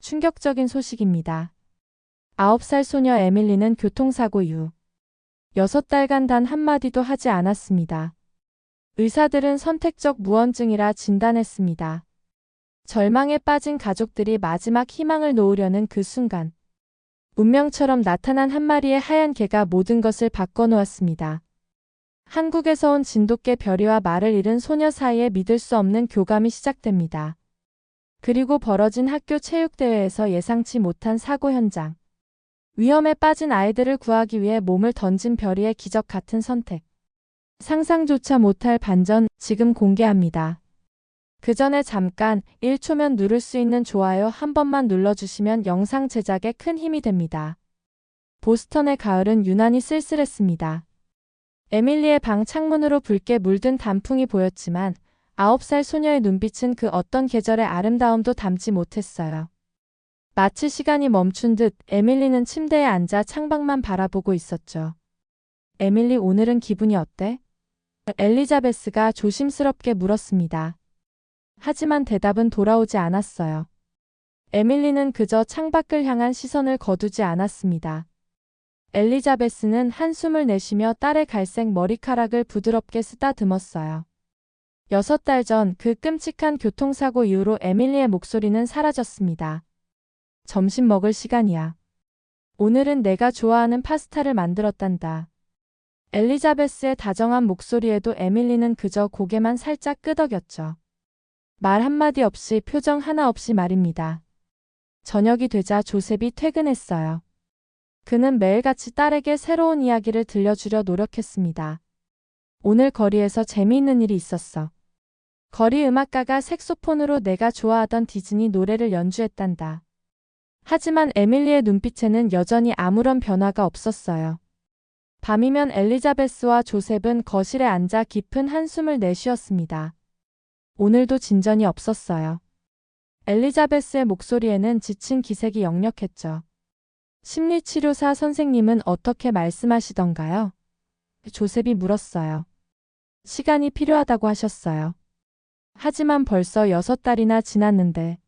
충격적인 소식입니다. 9살 소녀 에밀리는 교통사고 이후 6달간 단 한마디도 하지 않았습니다. 의사들은 선택적 무언증이라 진단했습니다. 절망에 빠진 가족들이 마지막 희망을 놓으려는 그 순간, 운명처럼 나타난 한 마리의 하얀 개가 모든 것을 바꿔놓았습니다. 한국에서 온 진돗개 별이와 말을 잃은 소녀 사이에 믿을 수 없는 교감이 시작됩니다. 그리고 벌어진 학교 체육대회에서 예상치 못한 사고 현장. 위험에 빠진 아이들을 구하기 위해 몸을 던진 별이의 기적 같은 선택. 상상조차 못할 반전, 지금 공개합니다. 그 전에 잠깐 1초면 누를 수 있는 좋아요 한 번만 눌러주시면 영상 제작에 큰 힘이 됩니다. 보스턴의 가을은 유난히 쓸쓸했습니다. 에밀리의 방 창문으로 붉게 물든 단풍이 보였지만 9살 소녀의 눈빛은 그 어떤 계절의 아름다움도 담지 못했어요. 마치 시간이 멈춘 듯 에밀리는 침대에 앉아 창밖만 바라보고 있었죠. 에밀리, 오늘은 기분이 어때? 엘리자베스가 조심스럽게 물었습니다. 하지만 대답은 돌아오지 않았어요. 에밀리는 그저 창밖을 향한 시선을 거두지 않았습니다. 엘리자베스는 한숨을 내쉬며 딸의 갈색 머리카락을 부드럽게 쓰다듬었어요. 6달 전 그 끔찍한 교통사고 이후로 에밀리의 목소리는 사라졌습니다. 점심 먹을 시간이야. 오늘은 내가 좋아하는 파스타를 만들었단다. 엘리자베스의 다정한 목소리에도 에밀리는 그저 고개만 살짝 끄덕였죠. 말 한마디 없이, 표정 하나 없이 말입니다. 저녁이 되자 조셉이 퇴근했어요. 그는 매일같이 딸에게 새로운 이야기를 들려주려 노력했습니다. 오늘 거리에서 재미있는 일이 있었어. 거리 음악가가 색소폰으로 내가 좋아하던 디즈니 노래를 연주했단다. 하지만 에밀리의 눈빛에는 여전히 아무런 변화가 없었어요. 밤이면 엘리자베스와 조셉은 거실에 앉아 깊은 한숨을 내쉬었습니다. 오늘도 진전이 없었어요. 엘리자베스의 목소리에는 지친 기색이 역력했죠. 심리치료사 선생님은 어떻게 말씀하시던가요? 조셉이 물었어요. 시간이 필요하다고 하셨어요. 하지만 벌써 6달이나 지났는데.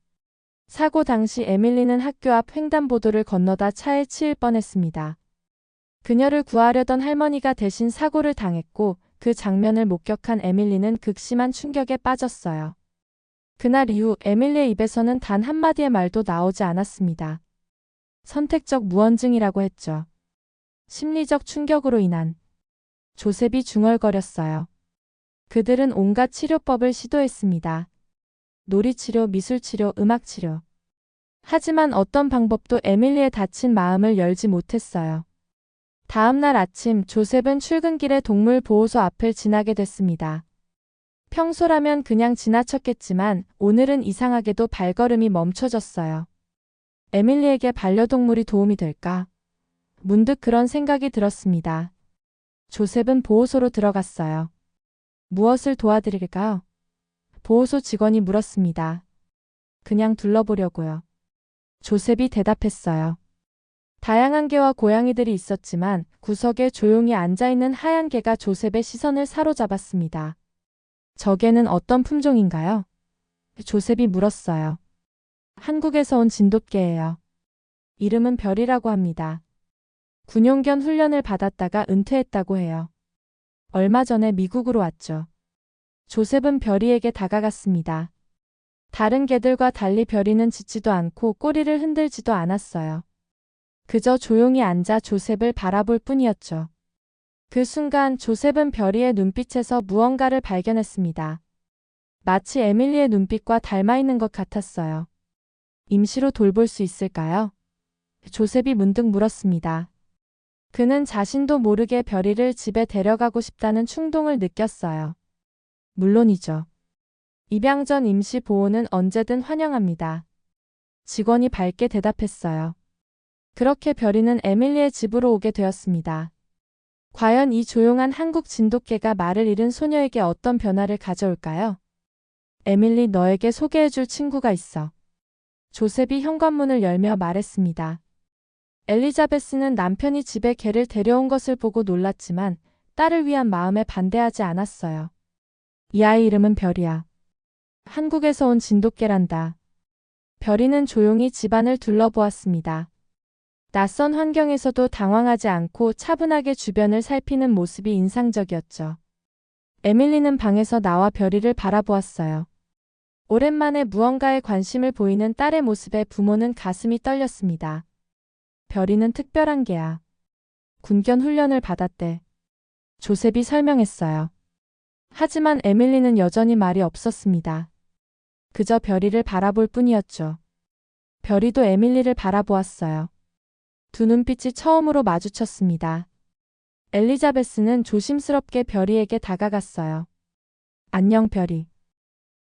사고 당시 에밀리는 학교 앞 횡단보도를 건너다 차에 치일 뻔했습니다. 그녀를 구하려던 할머니가 대신 사고를 당했고 그 장면을 목격한 에밀리는 극심한 충격에 빠졌어요. 그날 이후 에밀리의 입에서는 단 한마디의 말도 나오지 않았습니다. 선택적 무언증이라고 했죠. 심리적 충격으로 인한. 조셉이 중얼거렸어요. 그들은 온갖 치료법을 시도했습니다. 놀이치료, 미술치료, 음악치료. 하지만 어떤 방법도 에밀리의 다친 마음을 열지 못했어요. 다음 날 아침 조셉은 출근길에 동물보호소 앞을 지나게 됐습니다. 평소라면 그냥 지나쳤겠지만 오늘은 이상하게도 발걸음이 멈춰졌어요. 에밀리에게 반려동물이 도움이 될까? 문득 그런 생각이 들었습니다. 조셉은 보호소로 들어갔어요. 무엇을 도와드릴까요? 보호소 직원이 물었습니다. 그냥 둘러보려고요. 조셉이 대답했어요. 다양한 개와 고양이들이 있었지만 구석에 조용히 앉아있는 하얀 개가 조셉의 시선을 사로잡았습니다. 저 개는 어떤 품종인가요? 조셉이 물었어요. 한국에서 온 진돗개예요. 이름은 별이라고 합니다. 9년견 훈련을 받았다가 은퇴했다고 해요. 얼마 전에 미국으로 왔죠. 조셉은 별이에게 다가갔습니다. 다른 개들과 달리 별이는 짖지도 않고 꼬리를 흔들지도 않았어요. 그저 조용히 앉아 조셉을 바라볼 뿐이었죠. 그 순간 조셉은 별이의 눈빛에서 무언가를 발견했습니다. 마치 에밀리의 눈빛과 닮아 있는 것 같았어요. 임시로 돌볼 수 있을까요? 조셉이 문득 물었습니다. 그는 자신도 모르게 별이를 집에 데려가고 싶다는 충동을 느꼈어요. 물론이죠. 입양 전 임시 보호는 언제든 환영합니다. 직원이 밝게 대답했어요. 그렇게 별이는 에밀리의 집으로 오게 되었습니다. 과연 이 조용한 한국 진돗개가 말을 잃은 소녀에게 어떤 변화를 가져올까요? 에밀리, 너에게 소개해줄 친구가 있어. 조셉이 현관문을 열며 말했습니다. 엘리자베스는 남편이 집에 개를 데려온 것을 보고 놀랐지만 딸을 위한 마음에 반대하지 않았어요. 이 아이 이름은 별이야. 한국에서 온 진돗개란다. 별이는 조용히 집안을 둘러보았습니다. 낯선 환경에서도 당황하지 않고 차분하게 주변을 살피는 모습이 인상적이었죠. 에밀리는 방에서 나와 별이를 바라보았어요. 오랜만에 무언가에 관심을 보이는 딸의 모습에 부모는 가슴이 떨렸습니다. 별이는 특별한 개야. 군견 훈련을 받았대. 조셉이 설명했어요. 하지만 에밀리는 여전히 말이 없었습니다. 그저 별이를 바라볼 뿐이었죠. 별이도 에밀리를 바라보았어요. 두 눈빛이 처음으로 마주쳤습니다. 엘리자베스는 조심스럽게 별이에게 다가갔어요. 안녕 별이.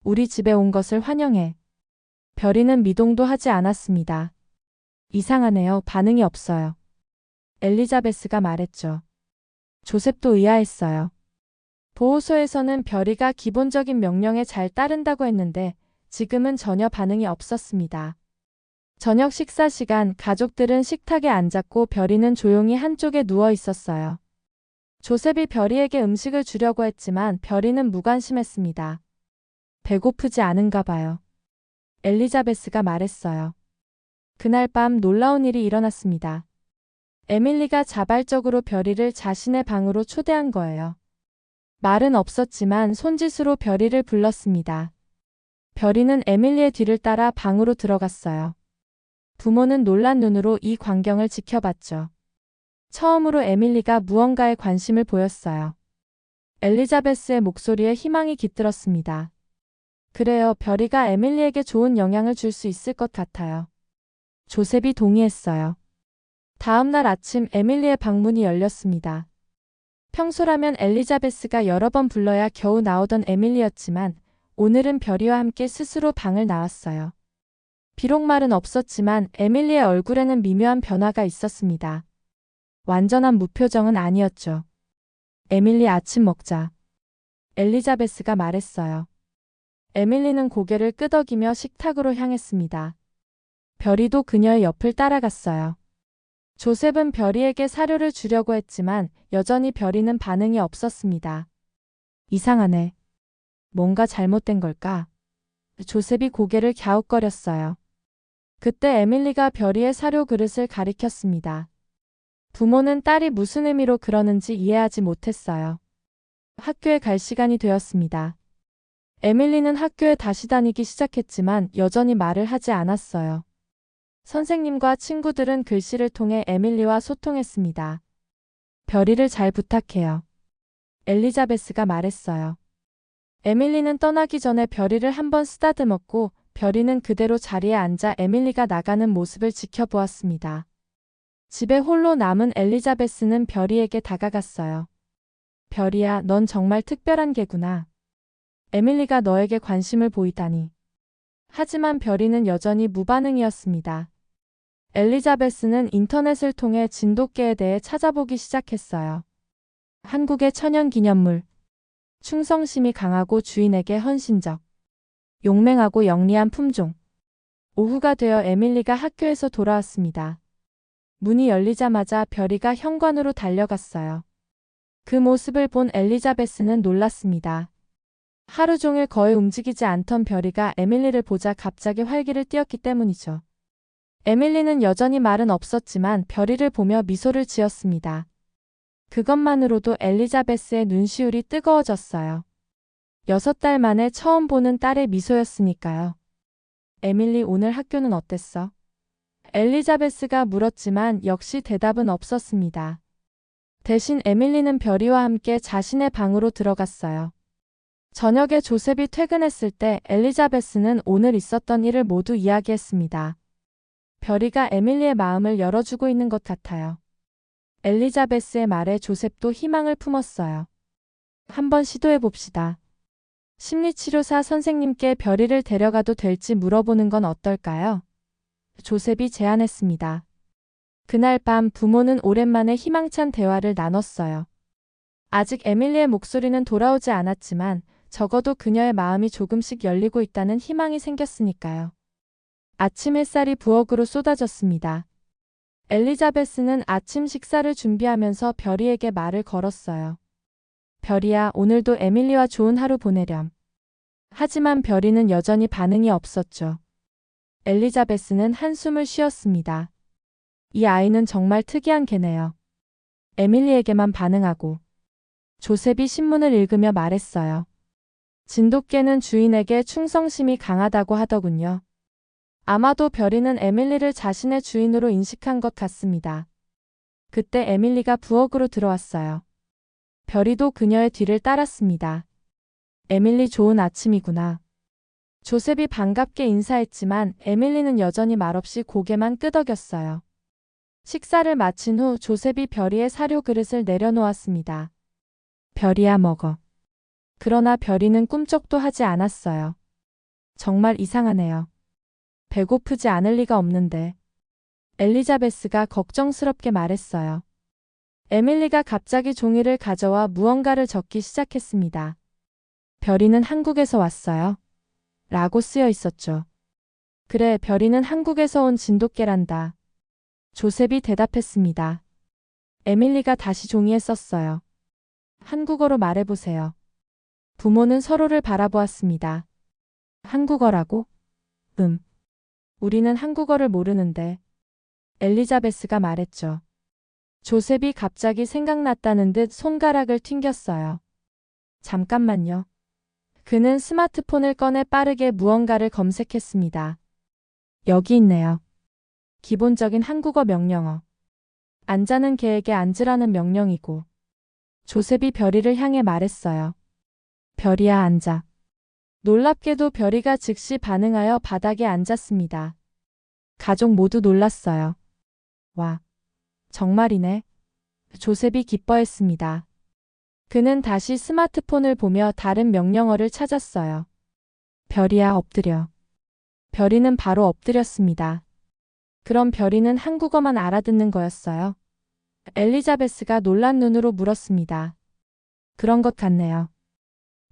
우리 집에 온 것을 환영해. 별이는 미동도 하지 않았습니다. 이상하네요. 반응이 없어요. 엘리자베스가 말했죠. 조셉도 의아했어요. 보호소에서는 별이가 기본적인 명령에 잘 따른다고 했는데 지금은 전혀 반응이 없었습니다. 저녁 식사 시간 가족들은 식탁에 앉았고 별이는 조용히 한쪽에 누워 있었어요. 조셉이 별이에게 음식을 주려고 했지만 별이는 무관심했습니다. 배고프지 않은가 봐요. 엘리자베스가 말했어요. 그날 밤 놀라운 일이 일어났습니다. 에밀리가 자발적으로 별이를 자신의 방으로 초대한 거예요. 말은 없었지만 손짓으로 별이를 불렀습니다. 별이는 에밀리의 뒤를 따라 방으로 들어갔어요. 부모는 놀란 눈으로 이 광경을 지켜봤죠. 처음으로 에밀리가 무언가에 관심을 보였어요. 엘리자베스의 목소리에 희망이 깃들었습니다. 그래요, 별이가 에밀리에게 좋은 영향을 줄 수 있을 것 같아요. 조셉이 동의했어요. 다음 날 아침 에밀리의 방문이 열렸습니다. 평소라면 엘리자베스가 여러 번 불러야 겨우 나오던 에밀리였지만 오늘은 별이와 함께 스스로 방을 나왔어요. 비록 말은 없었지만 에밀리의 얼굴에는 미묘한 변화가 있었습니다. 완전한 무표정은 아니었죠. 에밀리 아침 먹자. 엘리자베스가 말했어요. 에밀리는 고개를 끄덕이며 식탁으로 향했습니다. 별이도 그녀의 옆을 따라갔어요. 조셉은 별이에게 사료를 주려고 했지만 여전히 별이는 반응이 없었습니다. 이상하네. 뭔가 잘못된 걸까? 조셉이 고개를 갸웃거렸어요. 그때 에밀리가 별이의 사료 그릇을 가리켰습니다. 부모는 딸이 무슨 의미로 그러는지 이해하지 못했어요. 학교에 갈 시간이 되었습니다. 에밀리는 학교에 다시 다니기 시작했지만 여전히 말을 하지 않았어요. 선생님과 친구들은 글씨를 통해 에밀리와 소통했습니다. 별이를 잘 부탁해요. 엘리자베스가 말했어요. 에밀리는 떠나기 전에 별이를 한번 쓰다듬었고 별이는 그대로 자리에 앉아 에밀리가 나가는 모습을 지켜보았습니다. 집에 홀로 남은 엘리자베스는 별이에게 다가갔어요. 별이야, 넌 정말 특별한 개구나. 에밀리가 너에게 관심을 보이다니. 하지만 별이는 여전히 무반응이었습니다. 엘리자베스는 인터넷을 통해 진돗개에 대해 찾아보기 시작했어요. 한국의 천연기념물. 충성심이 강하고 주인에게 헌신적. 용맹하고 영리한 품종. 오후가 되어 에밀리가 학교에서 돌아왔습니다. 문이 열리자마자 별이가 현관으로 달려갔어요. 그 모습을 본 엘리자베스는 놀랐습니다. 하루 종일 거의 움직이지 않던 별이가 에밀리를 보자 갑자기 활기를 띠었기 때문이죠. 에밀리는 여전히 말은 없었지만 별이를 보며 미소를 지었습니다. 그것만으로도 엘리자베스의 눈시울이 뜨거워졌어요. 6달 만에 처음 보는 딸의 미소였으니까요. 에밀리, 오늘 학교는 어땠어? 엘리자베스가 물었지만 역시 대답은 없었습니다. 대신 에밀리는 별이와 함께 자신의 방으로 들어갔어요. 저녁에 조셉이 퇴근했을 때 엘리자베스는 오늘 있었던 일을 모두 이야기했습니다. 별이가 에밀리의 마음을 열어주고 있는 것 같아요. 엘리자베스의 말에 조셉도 희망을 품었어요. 한번 시도해 봅시다. 심리치료사 선생님께 별이를 데려가도 될지 물어보는 건 어떨까요? 조셉이 제안했습니다. 그날 밤 부모는 오랜만에 희망찬 대화를 나눴어요. 아직 에밀리의 목소리는 돌아오지 않았지만 적어도 그녀의 마음이 조금씩 열리고 있다는 희망이 생겼으니까요. 아침 햇살이 부엌으로 쏟아졌습니다. 엘리자베스는 아침 식사를 준비하면서 별이에게 말을 걸었어요. 별이야, 오늘도 에밀리와 좋은 하루 보내렴. 하지만 별이는 여전히 반응이 없었죠. 엘리자베스는 한숨을 쉬었습니다. 이 아이는 정말 특이한 개네요. 에밀리에게만 반응하고 조셉이 신문을 읽으며 말했어요. 진돗개는 주인에게 충성심이 강하다고 하더군요. 아마도 별이는 에밀리를 자신의 주인으로 인식한 것 같습니다. 그때 에밀리가 부엌으로 들어왔어요. 별이도 그녀의 뒤를 따랐습니다. 에밀리 좋은 아침이구나. 조셉이 반갑게 인사했지만 에밀리는 여전히 말없이 고개만 끄덕였어요. 식사를 마친 후 조셉이 별이의 사료 그릇을 내려놓았습니다. 별이야 먹어. 그러나 별이는 꿈쩍도 하지 않았어요. 정말 이상하네요. 배고프지 않을 리가 없는데. 엘리자베스가 걱정스럽게 말했어요. 에밀리가 갑자기 종이를 가져와 무언가를 적기 시작했습니다. 별이는 한국에서 왔어요. 라고 쓰여 있었죠. 그래, 별이는 한국에서 온 진돗개란다. 조셉이 대답했습니다. 에밀리가 다시 종이에 썼어요. 한국어로 말해보세요. 부모는 서로를 바라보았습니다. 한국어라고? 우리는 한국어를 모르는데. 엘리자베스가 말했죠. 조셉이 갑자기 생각났다는 듯 손가락을 튕겼어요. 잠깐만요. 그는 스마트폰을 꺼내 빠르게 무언가를 검색했습니다. 여기 있네요. 기본적인 한국어 명령어. 앉자는 개에게 앉으라는 명령이고. 조셉이 별이를 향해 말했어요. 별이야 앉아. 놀랍게도 별이가 즉시 반응하여 바닥에 앉았습니다. 가족 모두 놀랐어요. 와, 정말이네. 조셉이 기뻐했습니다. 그는 다시 스마트폰을 보며 다른 명령어를 찾았어요. 별이야 엎드려. 별이는 바로 엎드렸습니다. 그럼 별이는 한국어만 알아듣는 거였어요? 엘리자베스가 놀란 눈으로 물었습니다. 그런 것 같네요.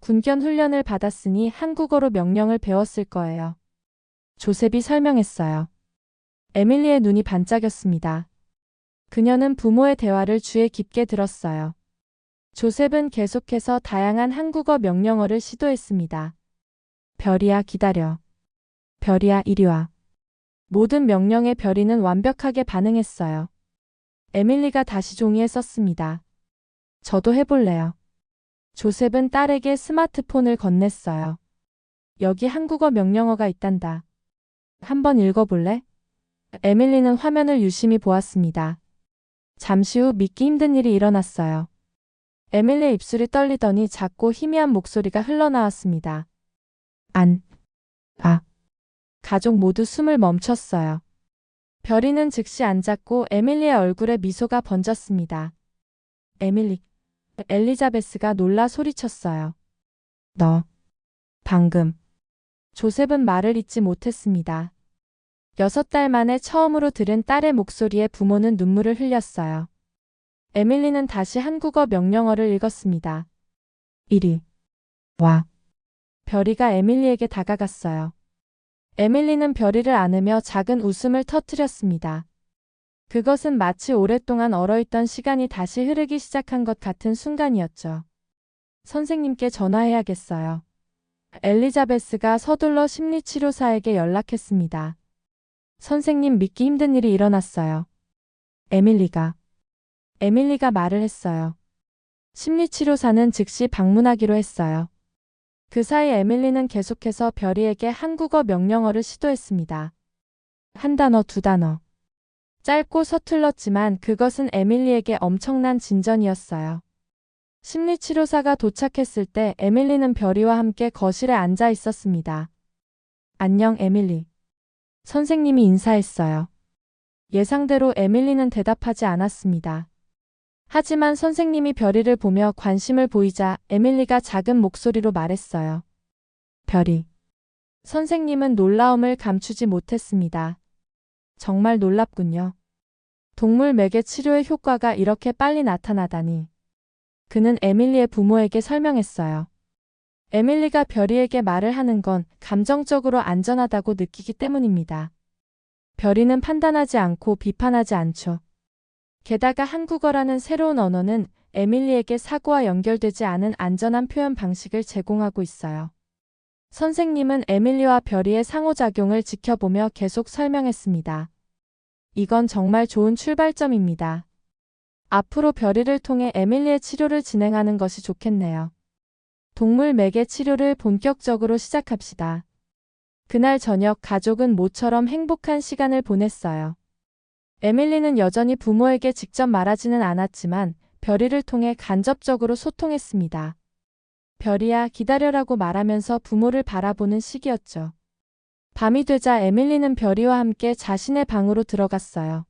군견 훈련을 받았으니 한국어로 명령을 배웠을 거예요. 조셉이 설명했어요. 에밀리의 눈이 반짝였습니다. 그녀는 부모의 대화를 주에 깊게 들었어요. 조셉은 계속해서 다양한 한국어 명령어를 시도했습니다. 별이야 기다려. 별이야 이리 와. 모든 명령에 별이는 완벽하게 반응했어요. 에밀리가 다시 종이에 썼습니다. 저도 해볼래요. 조셉은 딸에게 스마트폰을 건넸어요. 여기 한국어 명령어가 있단다. 한번 읽어볼래? 에밀리는 화면을 유심히 보았습니다. 잠시 후 믿기 힘든 일이 일어났어요. 에밀리의 입술이 떨리더니 작고 희미한 목소리가 흘러나왔습니다. 가족 모두 숨을 멈췄어요. 별이는 즉시 앉았고 에밀리의 얼굴에 미소가 번졌습니다. 에밀리, 엘리자베스가 놀라 소리쳤어요. 너, 방금. 조셉은 말을 잇지 못했습니다. 6달 만에 처음으로 들은 딸의 목소리에 부모는 눈물을 흘렸어요. 에밀리는 다시 한국어 명령어를 읽었습니다. 이리 와. 별이가 에밀리에게 다가갔어요. 에밀리는 별이를 안으며 작은 웃음을 터뜨렸습니다. 그것은 마치 오랫동안 얼어있던 시간이 다시 흐르기 시작한 것 같은 순간이었죠. 선생님께 전화해야겠어요. 엘리자베스가 서둘러 심리치료사에게 연락했습니다. 선생님 믿기 힘든 일이 일어났어요. 에밀리가 말을 했어요. 심리치료사는 즉시 방문하기로 했어요. 그 사이 에밀리는 계속해서 별이에게 한국어 명령어를 시도했습니다. 한 단어, 두 단어. 짧고 서툴렀지만 그것은 에밀리에게 엄청난 진전이었어요. 심리치료사가 도착했을 때 에밀리는 별이와 함께 거실에 앉아 있었습니다. 안녕, 에밀리. 선생님이 인사했어요. 예상대로 에밀리는 대답하지 않았습니다. 하지만 선생님이 별이를 보며 관심을 보이자 에밀리가 작은 목소리로 말했어요. 별이. 선생님은 놀라움을 감추지 못했습니다. 정말 놀랍군요. 동물 매개 치료의 효과가 이렇게 빨리 나타나다니. 그는 에밀리의 부모에게 설명했어요. 에밀리가 별이에게 말을 하는 건 감정적으로 안전하다고 느끼기 때문입니다. 별이는 판단하지 않고 비판하지 않죠. 게다가 한국어라는 새로운 언어는 에밀리에게 사고와 연결되지 않은 안전한 표현 방식을 제공하고 있어요. 선생님은 에밀리와 별이의 상호작용을 지켜보며 계속 설명했습니다. 이건 정말 좋은 출발점입니다. 앞으로 별이를 통해 에밀리의 치료를 진행하는 것이 좋겠네요. 동물 매개 치료를 본격적으로 시작합시다. 그날 저녁 가족은 모처럼 행복한 시간을 보냈어요. 에밀리는 여전히 부모에게 직접 말하지는 않았지만 별이를 통해 간접적으로 소통했습니다. 별이야, 기다려라고 말하면서 부모를 바라보는 시기였죠. 밤이 되자 에밀리는 별이와 함께 자신의 방으로 들어갔어요.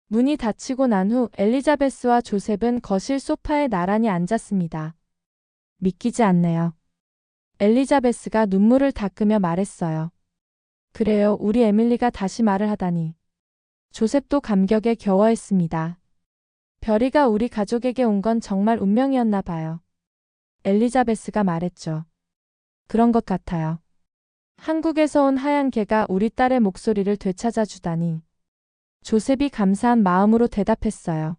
문이 닫히고 난 후 엘리자베스와 조셉은 거실 소파에 나란히 앉았습니다. 믿기지 않네요. 엘리자베스가 눈물을 닦으며 말했어요. 그래요, 우리 에밀리가 다시 말을 하다니. 조셉도 감격에 겨워했습니다. 별이가 우리 가족에게 온 건 정말 운명이었나 봐요. 엘리자베스가 말했죠. 그런 것 같아요. 한국에서 온 하얀 개가 우리 딸의 목소리를 되찾아 주다니. 조셉이 감사한 마음으로 대답했어요.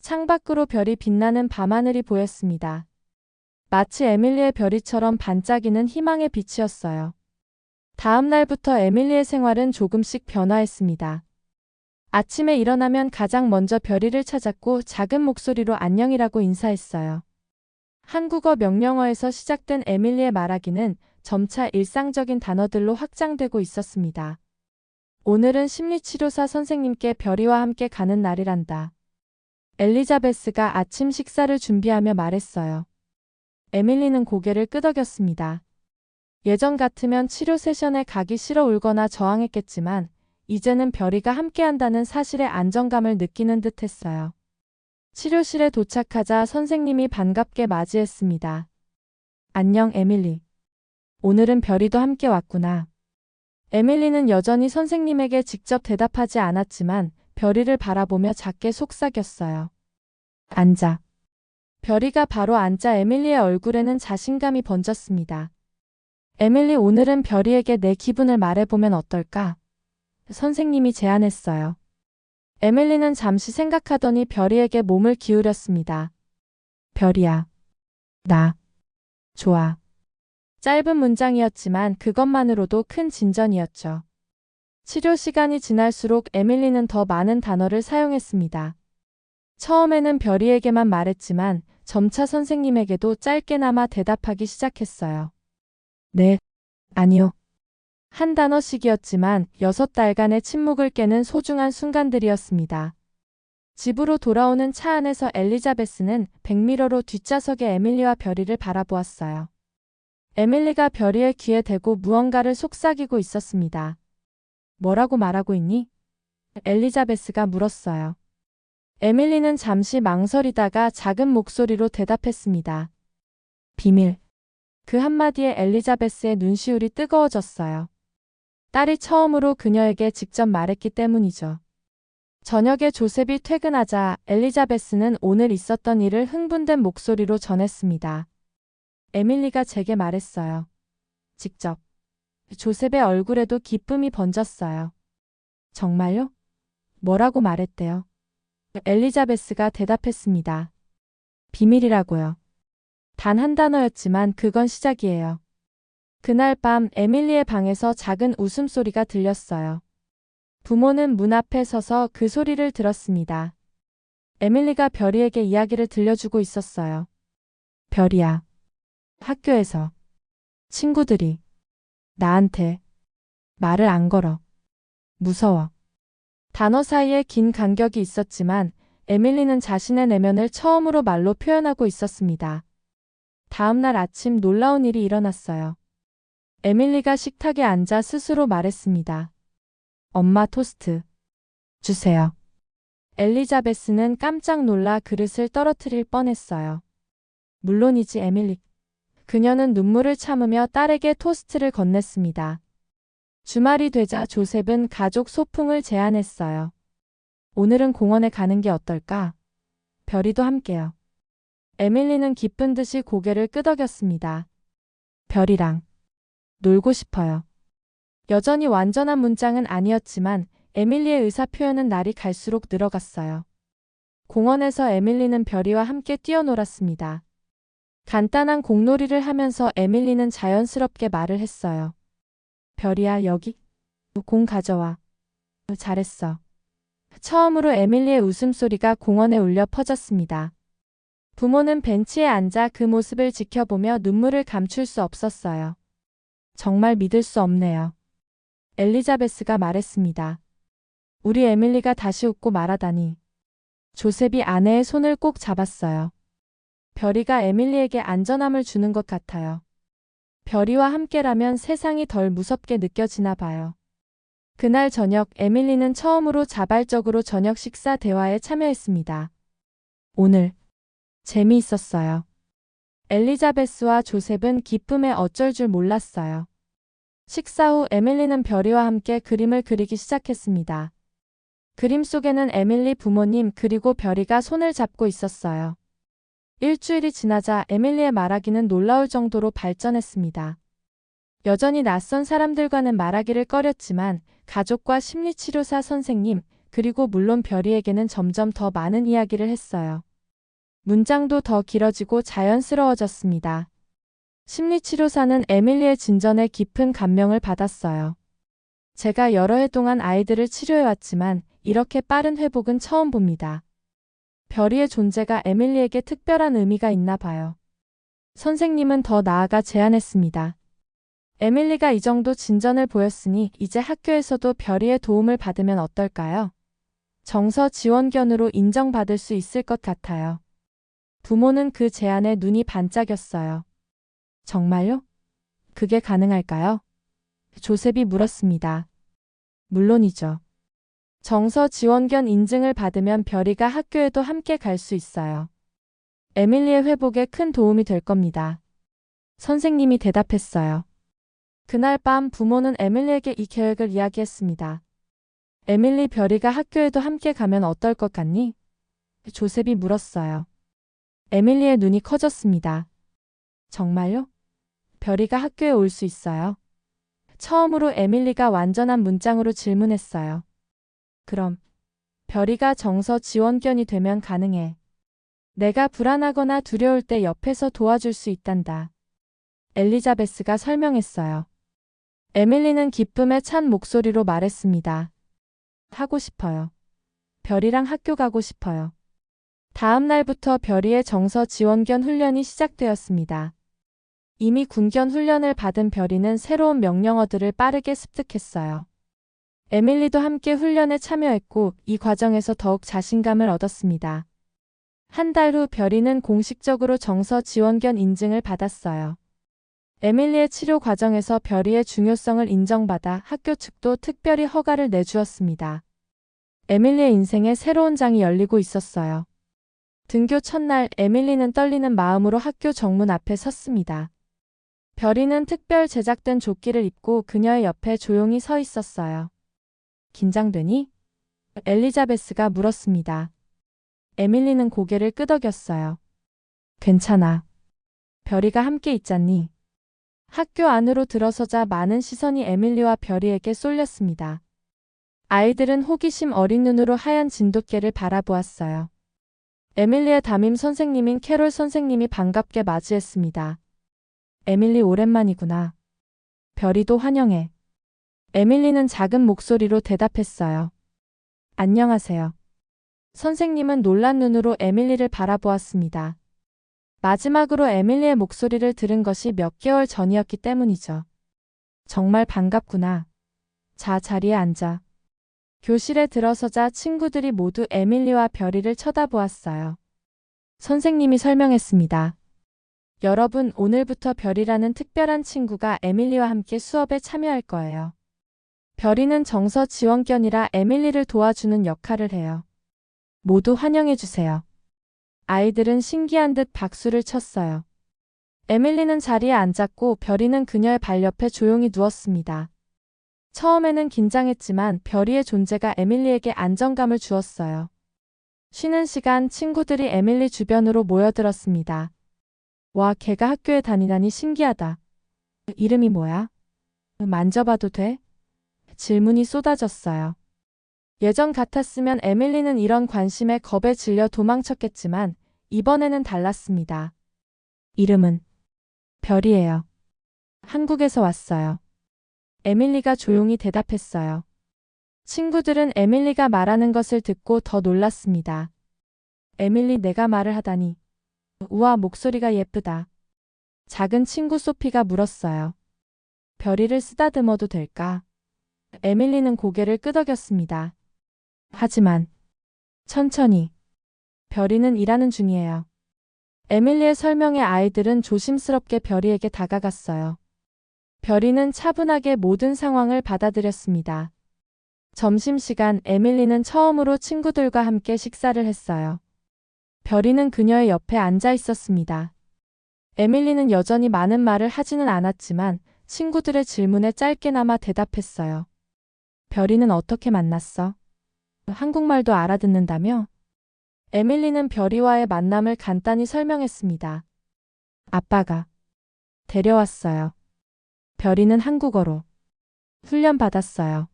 창밖으로 별이 빛나는 밤하늘이 보였습니다. 마치 에밀리의 별이처럼 반짝이는 희망의 빛이었어요. 다음 날부터 에밀리의 생활은 조금씩 변화했습니다. 아침에 일어나면 가장 먼저 별이를 찾았고 작은 목소리로 안녕이라고 인사했어요. 한국어 명령어에서 시작된 에밀리의 말하기는 점차 일상적인 단어들로 확장되고 있었습니다. 오늘은 심리치료사 선생님께 별이와 함께 가는 날이란다. 엘리자베스가 아침 식사를 준비하며 말했어요. 에밀리는 고개를 끄덕였습니다. 예전 같으면 치료 세션에 가기 싫어 울거나 저항했겠지만 이제는 별이가 함께한다는 사실의 안정감을 느끼는 듯했어요. 치료실에 도착하자 선생님이 반갑게 맞이했습니다. 안녕, 에밀리. 오늘은 별이도 함께 왔구나. 에밀리는 여전히 선생님에게 직접 대답하지 않았지만 별이를 바라보며 작게 속삭였어요. 앉아. 별이가 바로 앉자 에밀리의 얼굴에는 자신감이 번졌습니다. 에밀리, 오늘은 별이에게 내 기분을 말해보면 어떨까? 선생님이 제안했어요. 에밀리는 잠시 생각하더니 별이에게 몸을 기울였습니다. 별이야. 나. 좋아. 짧은 문장이었지만 그것만으로도 큰 진전이었죠. 치료 시간이 지날수록 에밀리는 더 많은 단어를 사용했습니다. 처음에는 별이에게만 말했지만 점차 선생님에게도 짧게나마 대답하기 시작했어요. 네. 아니요. 한 단어씩이었지만 6달간의 침묵을 깨는 소중한 순간들이었습니다. 집으로 돌아오는 차 안에서 엘리자베스는 백미러로 뒷좌석의 에밀리와 별이를 바라보았어요. 에밀리가 별이의 귀에 대고 무언가를 속삭이고 있었습니다. 뭐라고 말하고 있니? 엘리자베스가 물었어요. 에밀리는 잠시 망설이다가 작은 목소리로 대답했습니다. 비밀. 그 한마디에 엘리자베스의 눈시울이 뜨거워졌어요. 딸이 처음으로 그녀에게 직접 말했기 때문이죠. 저녁에 조셉이 퇴근하자 엘리자베스는 오늘 있었던 일을 흥분된 목소리로 전했습니다. 에밀리가 제게 말했어요. 직접. 조셉의 얼굴에도 기쁨이 번졌어요. 정말요? 뭐라고 말했대요? 엘리자베스가 대답했습니다. 비밀이라고요. 단 한 단어였지만 그건 시작이에요. 그날 밤 에밀리의 방에서 작은 웃음소리가 들렸어요. 부모는 문 앞에 서서 그 소리를 들었습니다. 에밀리가 별이에게 이야기를 들려주고 있었어요. 별이야. 학교에서 친구들이 나한테 말을 안 걸어. 무서워. 단어 사이에 긴 간격이 있었지만 에밀리는 자신의 내면을 처음으로 말로 표현하고 있었습니다. 다음 날 아침 놀라운 일이 일어났어요. 에밀리가 식탁에 앉아 스스로 말했습니다. 엄마, 토스트 주세요. 엘리자베스는 깜짝 놀라 그릇을 떨어뜨릴 뻔했어요. 물론이지, 에밀리. 그녀는 눈물을 참으며 딸에게 토스트를 건넸습니다. 주말이 되자 조셉은 가족 소풍을 제안했어요. 오늘은 공원에 가는 게 어떨까? 별이도 함께요. 에밀리는 기쁜 듯이 고개를 끄덕였습니다. 별이랑 놀고 싶어요. 여전히 완전한 문장은 아니었지만 에밀리의 의사표현은 날이 갈수록 늘어갔어요. 공원에서 에밀리는 별이와 함께 뛰어놀았습니다. 간단한 공놀이를 하면서 에밀리는 자연스럽게 말을 했어요. 별이야, 여기 공 가져와. 잘했어. 처음으로 에밀리의 웃음소리가 공원에 울려 퍼졌습니다. 부모는 벤치에 앉아 그 모습을 지켜보며 눈물을 감출 수 없었어요. 정말 믿을 수 없네요. 엘리자베스가 말했습니다. 우리 에밀리가 다시 웃고 말하다니. 조셉이 아내의 손을 꼭 잡았어요. 별이가 에밀리에게 안전함을 주는 것 같아요. 별이와 함께라면 세상이 덜 무섭게 느껴지나 봐요. 그날 저녁 에밀리는 처음으로 자발적으로 저녁 식사 대화에 참여했습니다. 오늘 재미있었어요. 엘리자베스와 조셉은 기쁨에 어쩔 줄 몰랐어요. 식사 후 에밀리는 별이와 함께 그림을 그리기 시작했습니다. 그림 속에는 에밀리 부모님 그리고 별이가 손을 잡고 있었어요. 일주일이 지나자 에밀리의 말하기는 놀라울 정도로 발전했습니다. 여전히 낯선 사람들과는 말하기를 꺼렸지만 가족과 심리치료사 선생님 그리고 물론 별이에게는 점점 더 많은 이야기를 했어요. 문장도 더 길어지고 자연스러워졌습니다. 심리치료사는 에밀리의 진전에 깊은 감명을 받았어요. 제가 여러 해 동안 아이들을 치료해왔지만 이렇게 빠른 회복은 처음 봅니다. 별이의 존재가 에밀리에게 특별한 의미가 있나 봐요. 선생님은 더 나아가 제안했습니다. 에밀리가 이 정도 진전을 보였으니 이제 학교에서도 별이의 도움을 받으면 어떨까요? 정서 지원견으로 인정받을 수 있을 것 같아요. 부모는 그 제안에 눈이 반짝였어요. 정말요? 그게 가능할까요? 조셉이 물었습니다. 물론이죠. 정서 지원견 인증을 받으면 별이가 학교에도 함께 갈 수 있어요. 에밀리의 회복에 큰 도움이 될 겁니다. 선생님이 대답했어요. 그날 밤 부모는 에밀리에게 이 계획을 이야기했습니다. 에밀리, 별이가 학교에도 함께 가면 어떨 것 같니? 조셉이 물었어요. 에밀리의 눈이 커졌습니다. 정말요? 별이가 학교에 올 수 있어요? 처음으로 에밀리가 완전한 문장으로 질문했어요. 그럼 별이가 정서 지원견이 되면 가능해. 내가 불안하거나 두려울 때 옆에서 도와줄 수 있단다. 엘리자베스가 설명했어요. 에밀리는 기쁨에 찬 목소리로 말했습니다. 하고 싶어요. 별이랑 학교 가고 싶어요. 다음 날부터 별이의 정서 지원견 훈련이 시작되었습니다. 이미 군견 훈련을 받은 별이는 새로운 명령어들을 빠르게 습득했어요. 에밀리도 함께 훈련에 참여했고 이 과정에서 더욱 자신감을 얻었습니다. 한 달 후 별이는 공식적으로 정서 지원견 인증을 받았어요. 에밀리의 치료 과정에서 별이의 중요성을 인정받아 학교 측도 특별히 허가를 내주었습니다. 에밀리의 인생에 새로운 장이 열리고 있었어요. 등교 첫날 에밀리는 떨리는 마음으로 학교 정문 앞에 섰습니다. 별이는 특별 제작된 조끼를 입고 그녀의 옆에 조용히 서 있었어요. 긴장되니? 엘리자베스가 물었습니다. 에밀리는 고개를 끄덕였어요. 괜찮아. 별이가 함께 있잖니. 학교 안으로 들어서자 많은 시선이 에밀리와 별이에게 쏠렸습니다. 아이들은 호기심 어린 눈으로 하얀 진돗개를 바라보았어요. 에밀리의 담임 선생님인 캐롤 선생님이 반갑게 맞이했습니다. 에밀리 오랜만이구나. 별이도 환영해. 에밀리는 작은 목소리로 대답했어요. 안녕하세요. 선생님은 놀란 눈으로 에밀리를 바라보았습니다. 마지막으로 에밀리의 목소리를 들은 것이 몇 개월 전이었기 때문이죠. 정말 반갑구나. 자, 자리에 앉아. 교실에 들어서자 친구들이 모두 에밀리와 별이를 쳐다보았어요. 선생님이 설명했습니다. 여러분, 오늘부터 별이라는 특별한 친구가 에밀리와 함께 수업에 참여할 거예요. 별이는 정서 지원견이라 에밀리를 도와주는 역할을 해요. 모두 환영해주세요. 아이들은 신기한 듯 박수를 쳤어요. 에밀리는 자리에 앉았고 별이는 그녀의 발 옆에 조용히 누웠습니다. 처음에는 긴장했지만 별이의 존재가 에밀리에게 안정감을 주었어요. 쉬는 시간 친구들이 에밀리 주변으로 모여들었습니다. 와, 걔가 학교에 다니다니 신기하다. 이름이 뭐야? 만져봐도 돼? 질문이 쏟아졌어요. 예전 같았으면 에밀리는 이런 관심에 겁에 질려 도망쳤겠지만 이번에는 달랐습니다. 이름은 별이에요. 한국에서 왔어요. 에밀리가 조용히 대답했어요. 친구들은 에밀리가 말하는 것을 듣고 더 놀랐습니다. 에밀리, 내가 말을 하다니. 우와, 목소리가 예쁘다. 작은 친구 소피가 물었어요. 별이를 쓰다듬어도 될까? 에밀리는 고개를 끄덕였습니다. 하지만 천천히. 별이는 일하는 중이에요. 에밀리의 설명에 아이들은 조심스럽게 별이에게 다가갔어요. 별이는 차분하게 모든 상황을 받아들였습니다. 점심시간 에밀리는 처음으로 친구들과 함께 식사를 했어요. 별이는 그녀의 옆에 앉아 있었습니다. 에밀리는 여전히 많은 말을 하지는 않았지만 친구들의 질문에 짧게나마 대답했어요. 별이는 어떻게 만났어? 한국말도 알아듣는다며? 에밀리는 별이와의 만남을 간단히 설명했습니다. 아빠가 데려왔어요. 별이는 한국어로 훈련받았어요.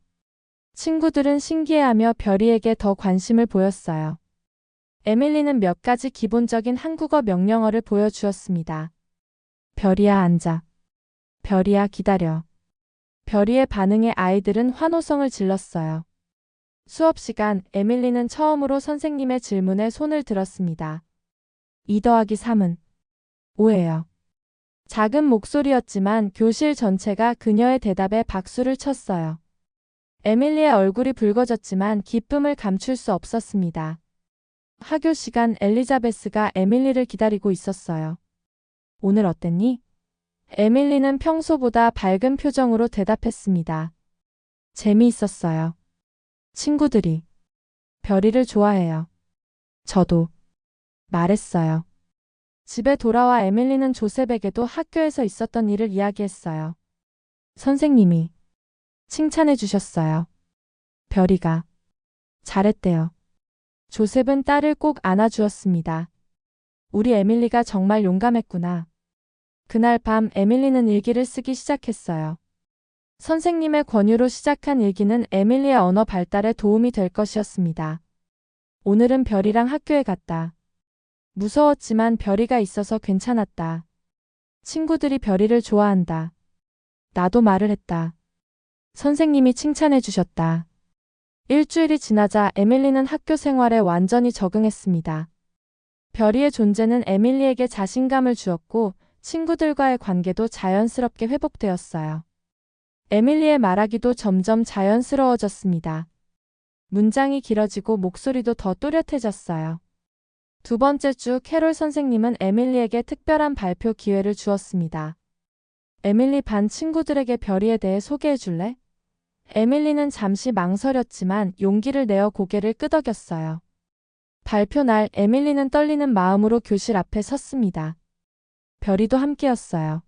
친구들은 신기해하며 별이에게 더 관심을 보였어요. 에밀리는 몇 가지 기본적인 한국어 명령어를 보여주었습니다. 별이야, 앉아. 별이야, 기다려. 별이의 반응에 아이들은 환호성을 질렀어요. 수업 시간, 에밀리는 처음으로 선생님의 질문에 손을 들었습니다. 2 더하기 3은 5예요. 작은 목소리였지만 교실 전체가 그녀의 대답에 박수를 쳤어요. 에밀리의 얼굴이 붉어졌지만 기쁨을 감출 수 없었습니다. 학교 시간, 엘리자베스가 에밀리를 기다리고 있었어요. 오늘 어땠니? 에밀리는 평소보다 밝은 표정으로 대답했습니다. 재미있었어요. 친구들이 별이를 좋아해요. 저도 말했어요. 집에 돌아와 에밀리는 조셉에게도 학교에서 있었던 일을 이야기했어요. 선생님이 칭찬해 주셨어요. 별이가 잘했대요. 조셉은 딸을 꼭 안아주었습니다. 우리 에밀리가 정말 용감했구나. 그날 밤 에밀리는 일기를 쓰기 시작했어요. 선생님의 권유로 시작한 일기는 에밀리의 언어 발달에 도움이 될 것이었습니다. 오늘은 별이랑 학교에 갔다. 무서웠지만 별이가 있어서 괜찮았다. 친구들이 별이를 좋아한다. 나도 말을 했다. 선생님이 칭찬해 주셨다. 일주일이 지나자 에밀리는 학교 생활에 완전히 적응했습니다. 별이의 존재는 에밀리에게 자신감을 주었고 친구들과의 관계도 자연스럽게 회복되었어요. 에밀리의 말하기도 점점 자연스러워졌습니다. 문장이 길어지고 목소리도 더 또렷해졌어요. 두 번째 주 캐롤 선생님은 에밀리에게 특별한 발표 기회를 주었습니다. 에밀리, 반 친구들에게 별이에 대해 소개해 줄래? 에밀리는 잠시 망설였지만 용기를 내어 고개를 끄덕였어요. 발표 날 에밀리는 떨리는 마음으로 교실 앞에 섰습니다. 별이도 함께였어요.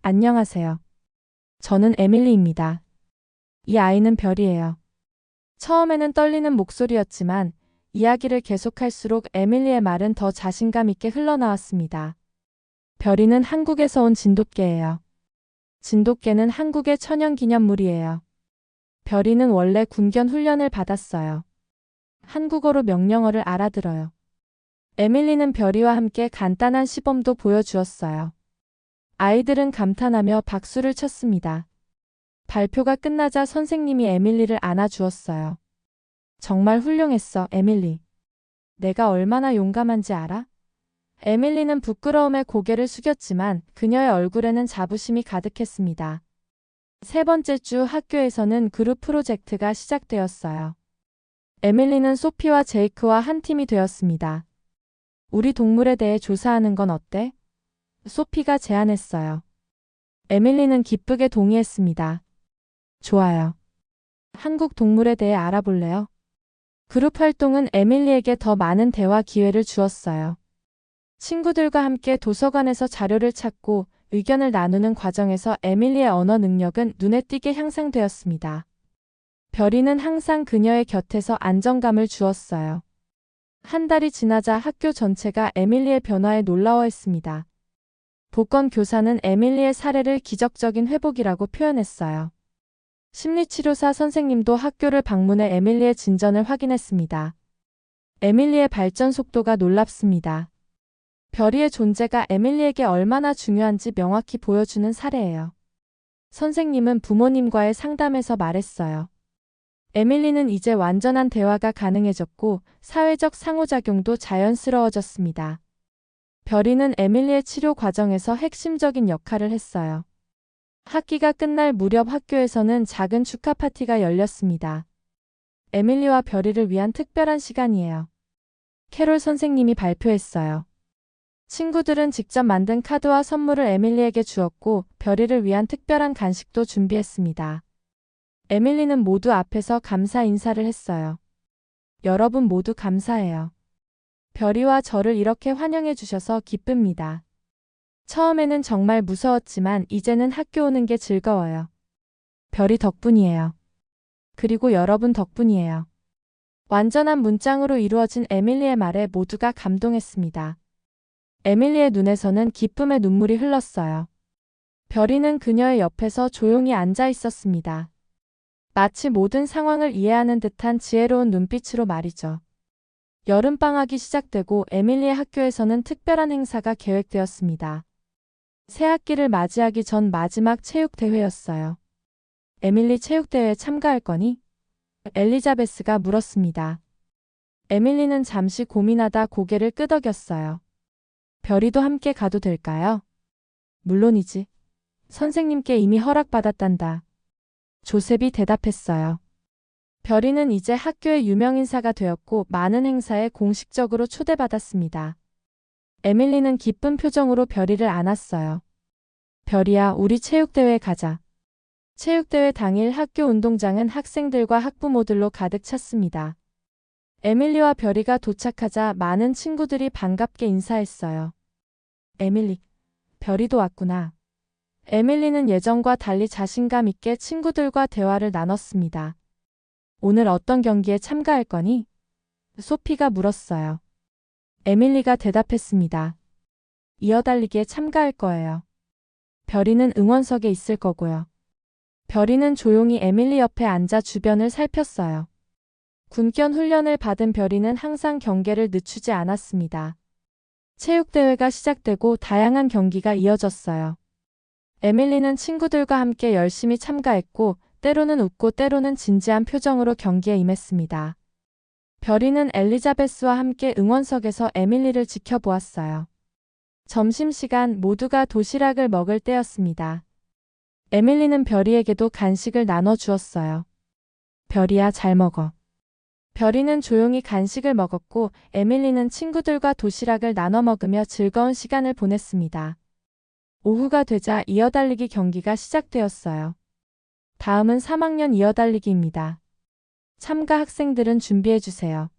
안녕하세요. 저는 에밀리입니다. 이 아이는 별이에요. 처음에는 떨리는 목소리였지만 이야기를 계속할수록 에밀리의 말은 더 자신감 있게 흘러나왔습니다. 별이는 한국에서 온 진돗개예요. 진돗개는 한국의 천연기념물이에요. 별이는 원래 군견 훈련을 받았어요. 한국어로 명령어를 알아들어요. 에밀리는 별이와 함께 간단한 시범도 보여주었어요. 아이들은 감탄하며 박수를 쳤습니다. 발표가 끝나자 선생님이 에밀리를 안아주었어요. 정말 훌륭했어, 에밀리. 내가 얼마나 용감한지 알아? 에밀리는 부끄러움에 고개를 숙였지만 그녀의 얼굴에는 자부심이 가득했습니다. 세 번째 주 학교에서는 그룹 프로젝트가 시작되었어요. 에밀리는 소피와 제이크와 한 팀이 되었습니다. 우리 동물에 대해 조사하는 건 어때? 소피가 제안했어요. 에밀리는 기쁘게 동의했습니다. 좋아요. 한국 동물에 대해 알아볼래요? 그룹 활동은 에밀리에게 더 많은 대화 기회를 주었어요. 친구들과 함께 도서관에서 자료를 찾고 의견을 나누는 과정에서 에밀리의 언어 능력은 눈에 띄게 향상되었습니다. 별이는 항상 그녀의 곁에서 안정감을 주었어요. 한 달이 지나자 학교 전체가 에밀리의 변화에 놀라워했습니다. 보건 교사는 에밀리의 사례를 기적적인 회복이라고 표현했어요. 심리치료사 선생님도 학교를 방문해 에밀리의 진전을 확인했습니다. 에밀리의 발전 속도가 놀랍습니다. 별이의 존재가 에밀리에게 얼마나 중요한지 명확히 보여주는 사례예요. 선생님은 부모님과의 상담에서 말했어요. 에밀리는 이제 완전한 대화가 가능해졌고 사회적 상호작용도 자연스러워졌습니다. 별이는 에밀리의 치료 과정에서 핵심적인 역할을 했어요. 학기가 끝날 무렵 학교에서는 작은 축하 파티가 열렸습니다. 에밀리와 별이를 위한 특별한 시간이에요. 캐롤 선생님이 발표했어요. 친구들은 직접 만든 카드와 선물을 에밀리에게 주었고 별이를 위한 특별한 간식도 준비했습니다. 에밀리는 모두 앞에서 감사 인사를 했어요. 여러분 모두 감사해요. 별이와 저를 이렇게 환영해 주셔서 기쁩니다. 처음에는 정말 무서웠지만 이제는 학교 오는 게 즐거워요. 별이 덕분이에요. 그리고 여러분 덕분이에요. 완전한 문장으로 이루어진 에밀리의 말에 모두가 감동했습니다. 에밀리의 눈에서는 기쁨의 눈물이 흘렀어요. 별이는 그녀의 옆에서 조용히 앉아 있었습니다. 마치 모든 상황을 이해하는 듯한 지혜로운 눈빛으로 말이죠. 여름방학이 시작되고 에밀리의 학교에서는 특별한 행사가 계획되었습니다. 새 학기를 맞이하기 전 마지막 체육대회였어요. 에밀리 체육대회에 참가할 거니? 엘리자베스가 물었습니다. 에밀리는 잠시 고민하다 고개를 끄덕였어요. 별이도 함께 가도 될까요? 물론이지. 선생님께 이미 허락받았단다. 조셉이 대답했어요. 별이는 이제 학교의 유명인사가 되었고 많은 행사에 공식적으로 초대받았습니다. 에밀리는 기쁜 표정으로 별이를 안았어요. 별이야, 우리 체육대회에 가자. 체육대회 당일 학교 운동장은 학생들과 학부모들로 가득 찼습니다. 에밀리와 별이가 도착하자 많은 친구들이 반갑게 인사했어요. 에밀리, 별이도 왔구나. 에밀리는 예전과 달리 자신감 있게 친구들과 대화를 나눴습니다. 오늘 어떤 경기에 참가할 거니? 소피가 물었어요. 에밀리가 대답했습니다. 이어달리기에 참가할 거예요. 별이는 응원석에 있을 거고요. 별이는 조용히 에밀리 옆에 앉아 주변을 살폈어요. 군견 훈련을 받은 별이는 항상 경계를 늦추지 않았습니다. 체육대회가 시작되고 다양한 경기가 이어졌어요. 에밀리는 친구들과 함께 열심히 참가했고 때로는 웃고 때로는 진지한 표정으로 경기에 임했습니다. 별이는 엘리자베스와 함께 응원석에서 에밀리를 지켜보았어요. 점심시간 모두가 도시락을 먹을 때였습니다. 에밀리는 별이에게도 간식을 나눠주었어요. 별이야, 잘 먹어. 별이는 조용히 간식을 먹었고 에밀리는 친구들과 도시락을 나눠 먹으며 즐거운 시간을 보냈습니다. 오후가 되자 이어달리기 경기가 시작되었어요. 다음은 3학년 이어달리기입니다. 참가 학생들은 준비해주세요.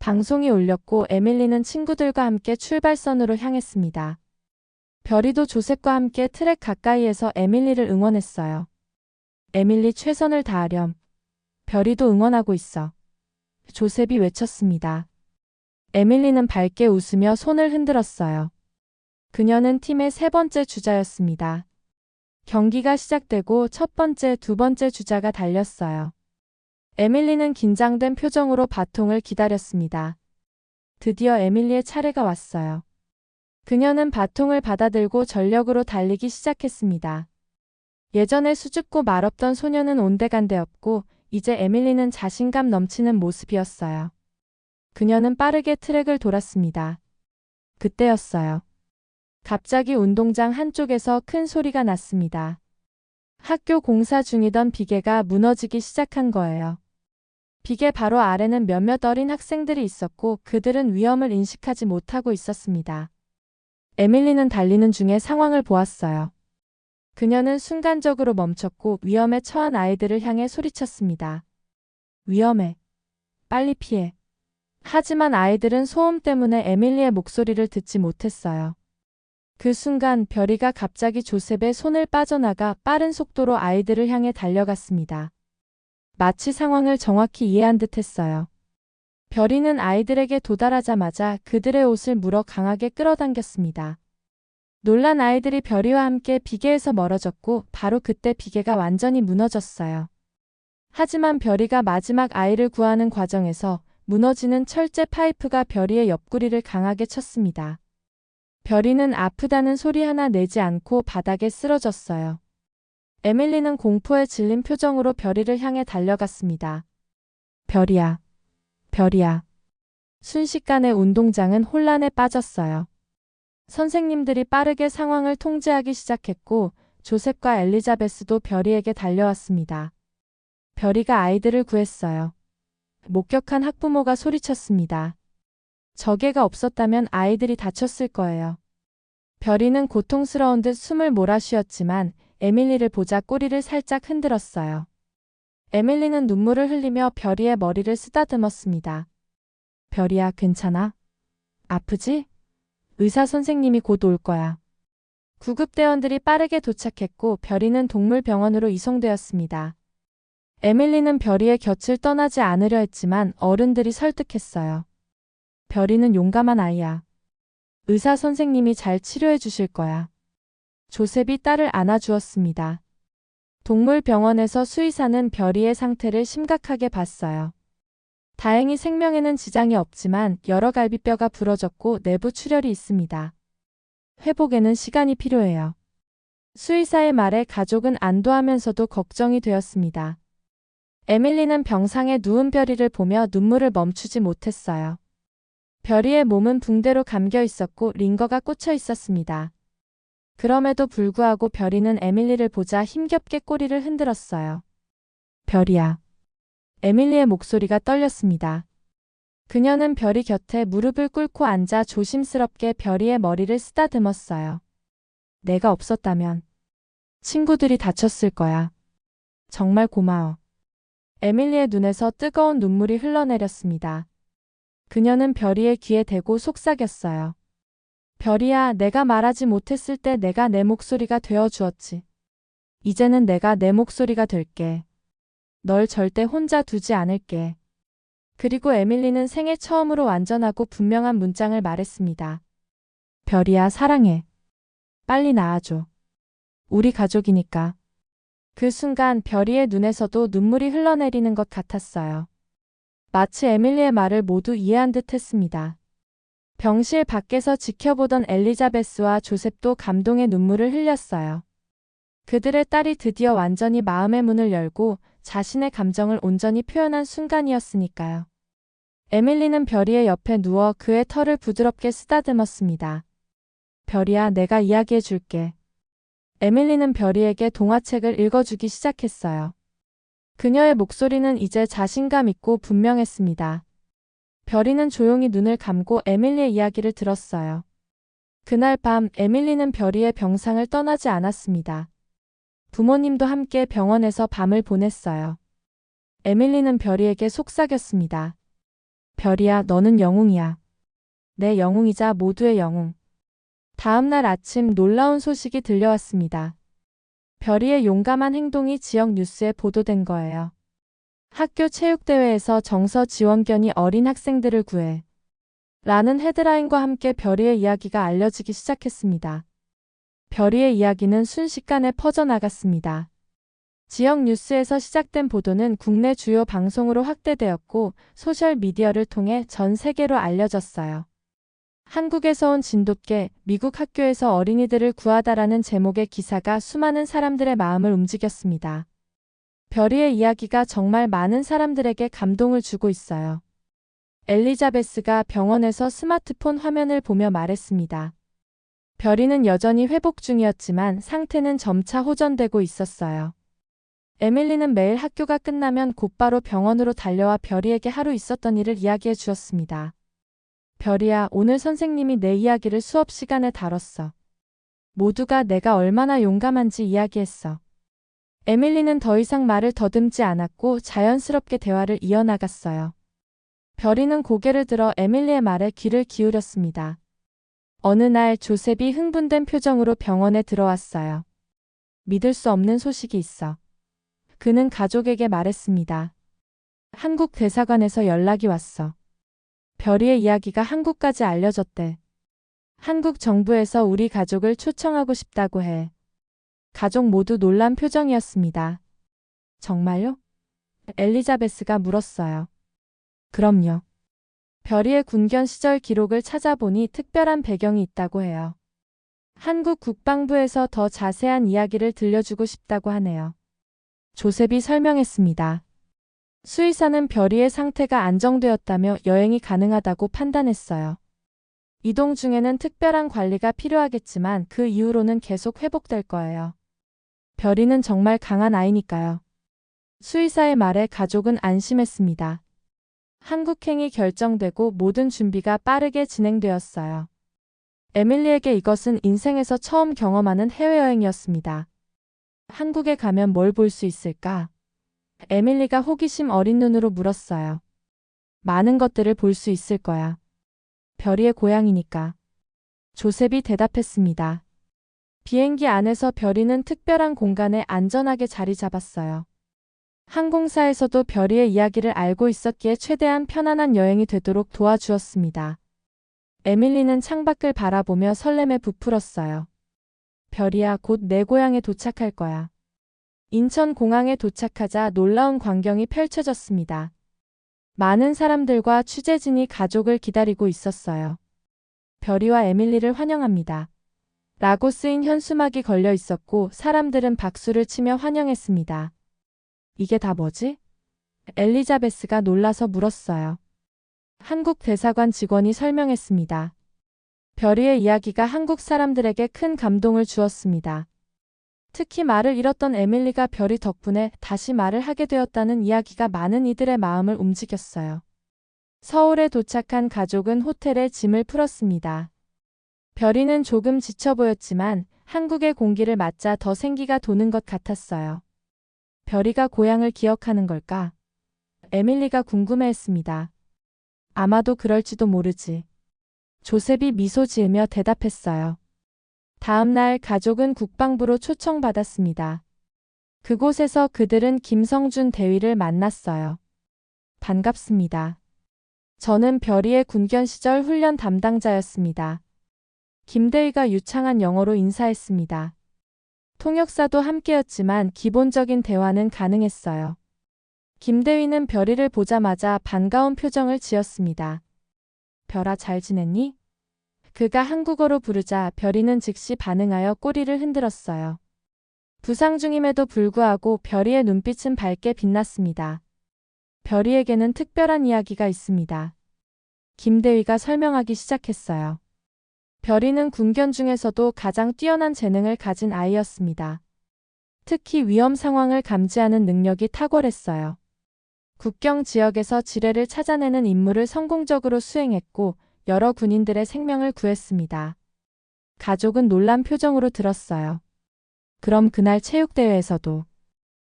방송이 울렸고 에밀리는 친구들과 함께 출발선으로 향했습니다. 별이도 조셉과 함께 트랙 가까이에서 에밀리를 응원했어요. 에밀리 최선을 다하렴. 별이도 응원하고 있어. 조셉이 외쳤습니다. 에밀리는 밝게 웃으며 손을 흔들었어요. 그녀는 팀의 세 번째 주자였습니다. 경기가 시작되고 첫 번째, 두 번째 주자가 달렸어요. 에밀리는 긴장된 표정으로 바통을 기다렸습니다. 드디어 에밀리의 차례가 왔어요. 그녀는 바통을 받아들고 전력으로 달리기 시작했습니다. 예전에 수줍고 말없던 소녀는 온데간데 없고 이제 에밀리는 자신감 넘치는 모습이었어요. 그녀는 빠르게 트랙을 돌았습니다. 그때였어요. 갑자기 운동장 한쪽에서 큰 소리가 났습니다. 학교 공사 중이던 비계가 무너지기 시작한 거예요. 비계 바로 아래는 몇몇 어린 학생들이 있었고 그들은 위험을 인식하지 못하고 있었습니다. 에밀리는 달리는 중에 상황을 보았어요. 그녀는 순간적으로 멈췄고 위험에 처한 아이들을 향해 소리쳤습니다. 위험해. 빨리 피해. 하지만 아이들은 소음 때문에 에밀리의 목소리를 듣지 못했어요. 그 순간 별이가 갑자기 조셉의 손을 빠져나가 빠른 속도로 아이들을 향해 달려갔습니다. 마치 상황을 정확히 이해한 듯 했어요. 별이는 아이들에게 도달하자마자 그들의 옷을 물어 강하게 끌어당겼습니다. 놀란 아이들이 별이와 함께 비계에서 멀어졌고 바로 그때 비계가 완전히 무너졌어요. 하지만 별이가 마지막 아이를 구하는 과정에서 무너지는 철제 파이프가 별이의 옆구리를 강하게 쳤습니다. 별이는 아프다는 소리 하나 내지 않고 바닥에 쓰러졌어요. 에밀리는 공포에 질린 표정으로 별이를 향해 달려갔습니다. 별이야, 별이야. 순식간에 운동장은 혼란에 빠졌어요. 선생님들이 빠르게 상황을 통제하기 시작했고 조셉과 엘리자베스도 별이에게 달려왔습니다. 별이가 아이들을 구했어요. 목격한 학부모가 소리쳤습니다. 저게가 없었다면 아이들이 다쳤을 거예요. 별이는 고통스러운 듯 숨을 몰아쉬었지만 에밀리를 보자 꼬리를 살짝 흔들었어요. 에밀리는 눈물을 흘리며 별이의 머리를 쓰다듬었습니다. 별이야, 괜찮아? 아프지? 의사 선생님이 곧 올 거야. 구급대원들이 빠르게 도착했고 별이는 동물병원으로 이송되었습니다. 에밀리는 별이의 곁을 떠나지 않으려 했지만 어른들이 설득했어요. 별이는 용감한 아이야. 의사 선생님이 잘 치료해 주실 거야. 조셉이 딸을 안아주었습니다. 동물병원에서 수의사는 별이의 상태를 심각하게 봤어요. 다행히 생명에는 지장이 없지만 여러 갈비뼈가 부러졌고 내부 출혈이 있습니다. 회복에는 시간이 필요해요. 수의사의 말에 가족은 안도하면서도 걱정이 되었습니다. 에밀리는 병상에 누운 별이를 보며 눈물을 멈추지 못했어요. 별이의 몸은 붕대로 감겨 있었고 링거가 꽂혀 있었습니다. 그럼에도 불구하고 별이는 에밀리를 보자 힘겹게 꼬리를 흔들었어요. 별이야. 에밀리의 목소리가 떨렸습니다. 그녀는 별이 곁에 무릎을 꿇고 앉아 조심스럽게 별이의 머리를 쓰다듬었어요. 내가 없었다면 친구들이 다쳤을 거야. 정말 고마워. 에밀리의 눈에서 뜨거운 눈물이 흘러내렸습니다. 그녀는 별이의 귀에 대고 속삭였어요. 별이야, 내가 말하지 못했을 때 내가 내 목소리가 되어주었지. 이제는 내가 내 목소리가 될게. 널 절대 혼자 두지 않을게. 그리고 에밀리는 생애 처음으로 완전하고 분명한 문장을 말했습니다. 별이야, 사랑해. 빨리 나아줘. 우리 가족이니까. 그 순간 별이의 눈에서도 눈물이 흘러내리는 것 같았어요. 마치 에밀리의 말을 모두 이해한 듯 했습니다. 병실 밖에서 지켜보던 엘리자베스와 조셉도 감동의 눈물을 흘렸어요. 그들의 딸이 드디어 완전히 마음의 문을 열고 자신의 감정을 온전히 표현한 순간이었으니까요. 에밀리는 별이의 옆에 누워 그의 털을 부드럽게 쓰다듬었습니다. 별이야, 내가 이야기해 줄게. 에밀리는 별이에게 동화책을 읽어주기 시작했어요. 그녀의 목소리는 이제 자신감 있고 분명했습니다. 별이는 조용히 눈을 감고 에밀리의 이야기를 들었어요. 그날 밤 에밀리는 별이의 병상을 떠나지 않았습니다. 부모님도 함께 병원에서 밤을 보냈어요. 에밀리는 별이에게 속삭였습니다. 별이야, 너는 영웅이야. 내 영웅이자 모두의 영웅. 다음 날 아침 놀라운 소식이 들려왔습니다. 별이의 용감한 행동이 지역 뉴스에 보도된 거예요. 학교 체육대회에서 정서 지원견이 어린 학생들을 구해 라는 헤드라인과 함께 별이의 이야기가 알려지기 시작했습니다. 별이의 이야기는 순식간에 퍼져나갔습니다. 지역 뉴스에서 시작된 보도는 국내 주요 방송으로 확대되었고 소셜미디어를 통해 전 세계로 알려졌어요. 한국에서 온 진돗개, 미국 학교에서 어린이들을 구하다라는 제목의 기사가 수많은 사람들의 마음을 움직였습니다. 별이의 이야기가 정말 많은 사람들에게 감동을 주고 있어요. 엘리자베스가 병원에서 스마트폰 화면을 보며 말했습니다. 별이는 여전히 회복 중이었지만 상태는 점차 호전되고 있었어요. 에밀리는 매일 학교가 끝나면 곧바로 병원으로 달려와 별이에게 하루 있었던 일을 이야기해 주었습니다. 별이야, 오늘 선생님이 내 이야기를 수업 시간에 다뤘어. 모두가 내가 얼마나 용감한지 이야기했어. 에밀리는 더 이상 말을 더듬지 않았고 자연스럽게 대화를 이어나갔어요. 별이는 고개를 들어 에밀리의 말에 귀를 기울였습니다. 어느 날 조셉이 흥분된 표정으로 병원에 들어왔어요. 믿을 수 없는 소식이 있어. 그는 가족에게 말했습니다. 한국 대사관에서 연락이 왔어. 별이의 이야기가 한국까지 알려졌대. 한국 정부에서 우리 가족을 초청하고 싶다고 해. 가족 모두 놀란 표정이었습니다. 정말요? 엘리자베스가 물었어요. 그럼요. 별이의 군견 시절 기록을 찾아보니 특별한 배경이 있다고 해요. 한국 국방부에서 더 자세한 이야기를 들려주고 싶다고 하네요. 조셉이 설명했습니다. 수의사는 별이의 상태가 안정되었다며 여행이 가능하다고 판단했어요. 이동 중에는 특별한 관리가 필요하겠지만 그 이후로는 계속 회복될 거예요. 별이는 정말 강한 아이니까요. 수의사의 말에 가족은 안심했습니다. 한국행이 결정되고 모든 준비가 빠르게 진행되었어요. 에밀리에게 이것은 인생에서 처음 경험하는 해외여행이었습니다. 한국에 가면 뭘 볼 수 있을까? 에밀리가 호기심 어린 눈으로 물었어요. 많은 것들을 볼 수 있을 거야. 별이의 고향이니까. 조셉이 대답했습니다. 비행기 안에서 별이는 특별한 공간에 안전하게 자리 잡았어요. 항공사에서도 별이의 이야기를 알고 있었기에 최대한 편안한 여행이 되도록 도와주었습니다. 에밀리는 창밖을 바라보며 설렘에 부풀었어요. 별이야, 곧 내 고향에 도착할 거야. 인천공항에 도착하자 놀라운 광경이 펼쳐졌습니다. 많은 사람들과 취재진이 가족을 기다리고 있었어요. 별이와 에밀리를 환영합니다. 라고 쓰인 현수막이 걸려 있었고 사람들은 박수를 치며 환영했습니다. 이게 다 뭐지? 엘리자베스가 놀라서 물었어요. 한국 대사관 직원이 설명했습니다. 별이의 이야기가 한국 사람들에게 큰 감동을 주었습니다. 특히 말을 잃었던 에밀리가 별이 덕분에 다시 말을 하게 되었다는 이야기가 많은 이들의 마음을 움직였어요. 서울에 도착한 가족은 호텔에 짐을 풀었습니다. 별이는 조금 지쳐 보였지만 한국의 공기를 맞자 더 생기가 도는 것 같았어요. 별이가 고향을 기억하는 걸까? 에밀리가 궁금해했습니다. 아마도 그럴지도 모르지. 조셉이 미소 지으며 대답했어요. 다음 날 가족은 국방부로 초청받았습니다. 그곳에서 그들은 김성준 대위를 만났어요. 반갑습니다. 저는 별이의 군견 시절 훈련 담당자였습니다. 김대위가 유창한 영어로 인사했습니다. 통역사도 함께였지만 기본적인 대화는 가능했어요. 김대위는 별이를 보자마자 반가운 표정을 지었습니다. 별아, 잘 지냈니? 그가 한국어로 부르자 별이는 즉시 반응하여 꼬리를 흔들었어요. 부상 중임에도 불구하고 별이의 눈빛은 밝게 빛났습니다. 별이에게는 특별한 이야기가 있습니다. 김대위가 설명하기 시작했어요. 별이는 군견 중에서도 가장 뛰어난 재능을 가진 아이였습니다. 특히 위험 상황을 감지하는 능력이 탁월했어요. 국경 지역에서 지뢰를 찾아내는 임무를 성공적으로 수행했고 여러 군인들의 생명을 구했습니다. 가족은 놀란 표정으로 들었어요. 그럼 그날 체육대회에서도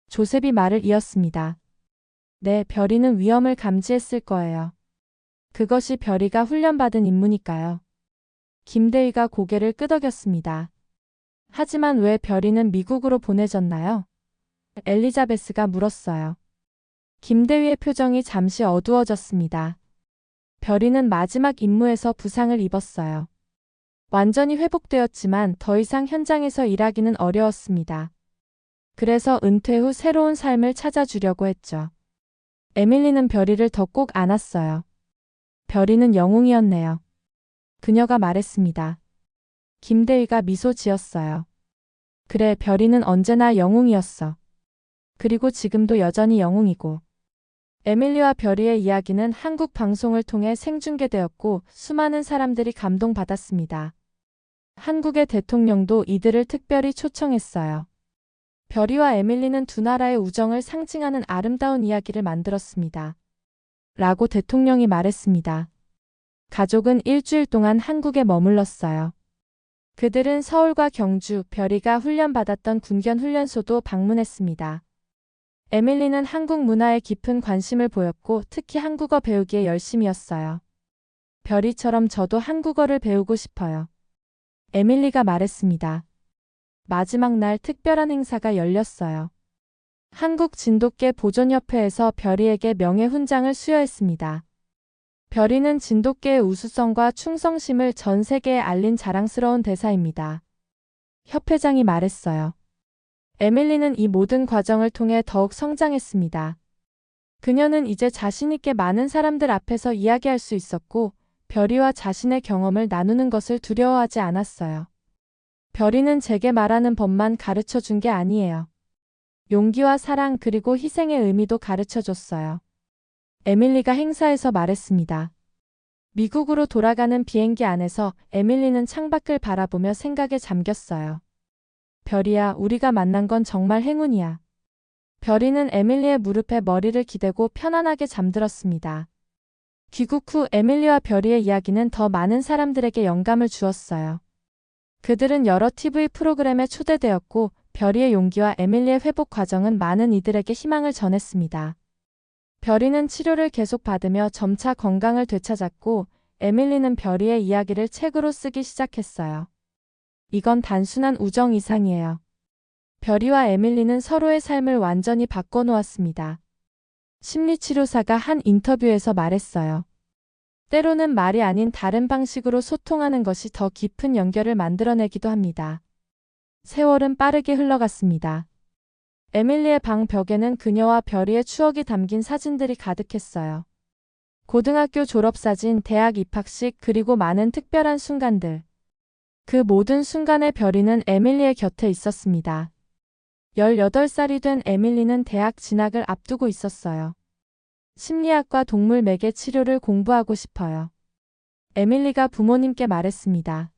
조셉이 말을 이었습니다. 네, 별이는 위험을 감지했을 거예요. 그것이 별이가 훈련받은 임무니까요. 김대위가 고개를 끄덕였습니다. 하지만 왜 별이는 미국으로 보내졌나요? 엘리자베스가 물었어요. 김대위의 표정이 잠시 어두워졌습니다. 별이는 마지막 임무에서 부상을 입었어요. 완전히 회복되었지만 더 이상 현장에서 일하기는 어려웠습니다. 그래서 은퇴 후 새로운 삶을 찾아주려고 했죠. 에밀리는 별이를 더 꼭 안았어요. 별이는 영웅이었네요. 그녀가 말했습니다. 김대위가 미소 지었어요. 그래, 별이는 언제나 영웅이었어. 그리고 지금도 여전히 영웅이고. 에밀리와 별이의 이야기는 한국 방송을 통해 생중계되었고 수많은 사람들이 감동받았습니다. 한국의 대통령도 이들을 특별히 초청했어요. 별이와 에밀리는 두 나라의 우정을 상징하는 아름다운 이야기를 만들었습니다. 라고 대통령이 말했습니다. 가족은 일주일 동안 한국에 머물렀어요. 그들은 서울과 경주, 별이가 훈련받았던 군견 훈련소도 방문했습니다. 에밀리는 한국 문화에 깊은 관심을 보였고 특히 한국어 배우기에 열심이었어요. 별이처럼 저도 한국어를 배우고 싶어요. 에밀리가 말했습니다. 마지막 날 특별한 행사가 열렸어요. 한국 진돗개 보존협회에서 별이에게 명예훈장을 수여했습니다. 별이는 진돗개의 우수성과 충성심을 전 세계에 알린 자랑스러운 대사입니다. 협회장이 말했어요. 에밀리는 이 모든 과정을 통해 더욱 성장했습니다. 그녀는 이제 자신있게 많은 사람들 앞에서 이야기할 수 있었고 별이와 자신의 경험을 나누는 것을 두려워하지 않았어요. 별이는 제게 말하는 법만 가르쳐 준 게 아니에요. 용기와 사랑 그리고 희생의 의미도 가르쳐 줬어요. 에밀리가 행사에서 말했습니다. 미국으로 돌아가는 비행기 안에서 에밀리는 창밖을 바라보며 생각에 잠겼어요. 별이야, 우리가 만난 건 정말 행운이야. 별이는 에밀리의 무릎에 머리를 기대고 편안하게 잠들었습니다. 귀국 후 에밀리와 별이의 이야기는 더 많은 사람들에게 영감을 주었어요. 그들은 여러 TV 프로그램에 초대되었고 별이의 용기와 에밀리의 회복 과정은 많은 이들에게 희망을 전했습니다. 별이는 치료를 계속 받으며 점차 건강을 되찾았고 에밀리는 별이의 이야기를 책으로 쓰기 시작했어요. 이건 단순한 우정 이상이에요. 별이와 에밀리는 서로의 삶을 완전히 바꿔놓았습니다. 심리치료사가 한 인터뷰에서 말했어요. 때로는 말이 아닌 다른 방식으로 소통하는 것이 더 깊은 연결을 만들어내기도 합니다. 세월은 빠르게 흘러갔습니다. 에밀리의 방 벽에는 그녀와 별이의 추억이 담긴 사진들이 가득했어요. 고등학교 졸업사진, 대학 입학식, 그리고 많은 특별한 순간들. 그 모든 순간에 별이는 에밀리의 곁에 있었습니다. 18살이 된 에밀리는 대학 진학을 앞두고 있었어요. 심리학과 동물 매개 치료를 공부하고 싶어요. 에밀리가 부모님께 말했습니다.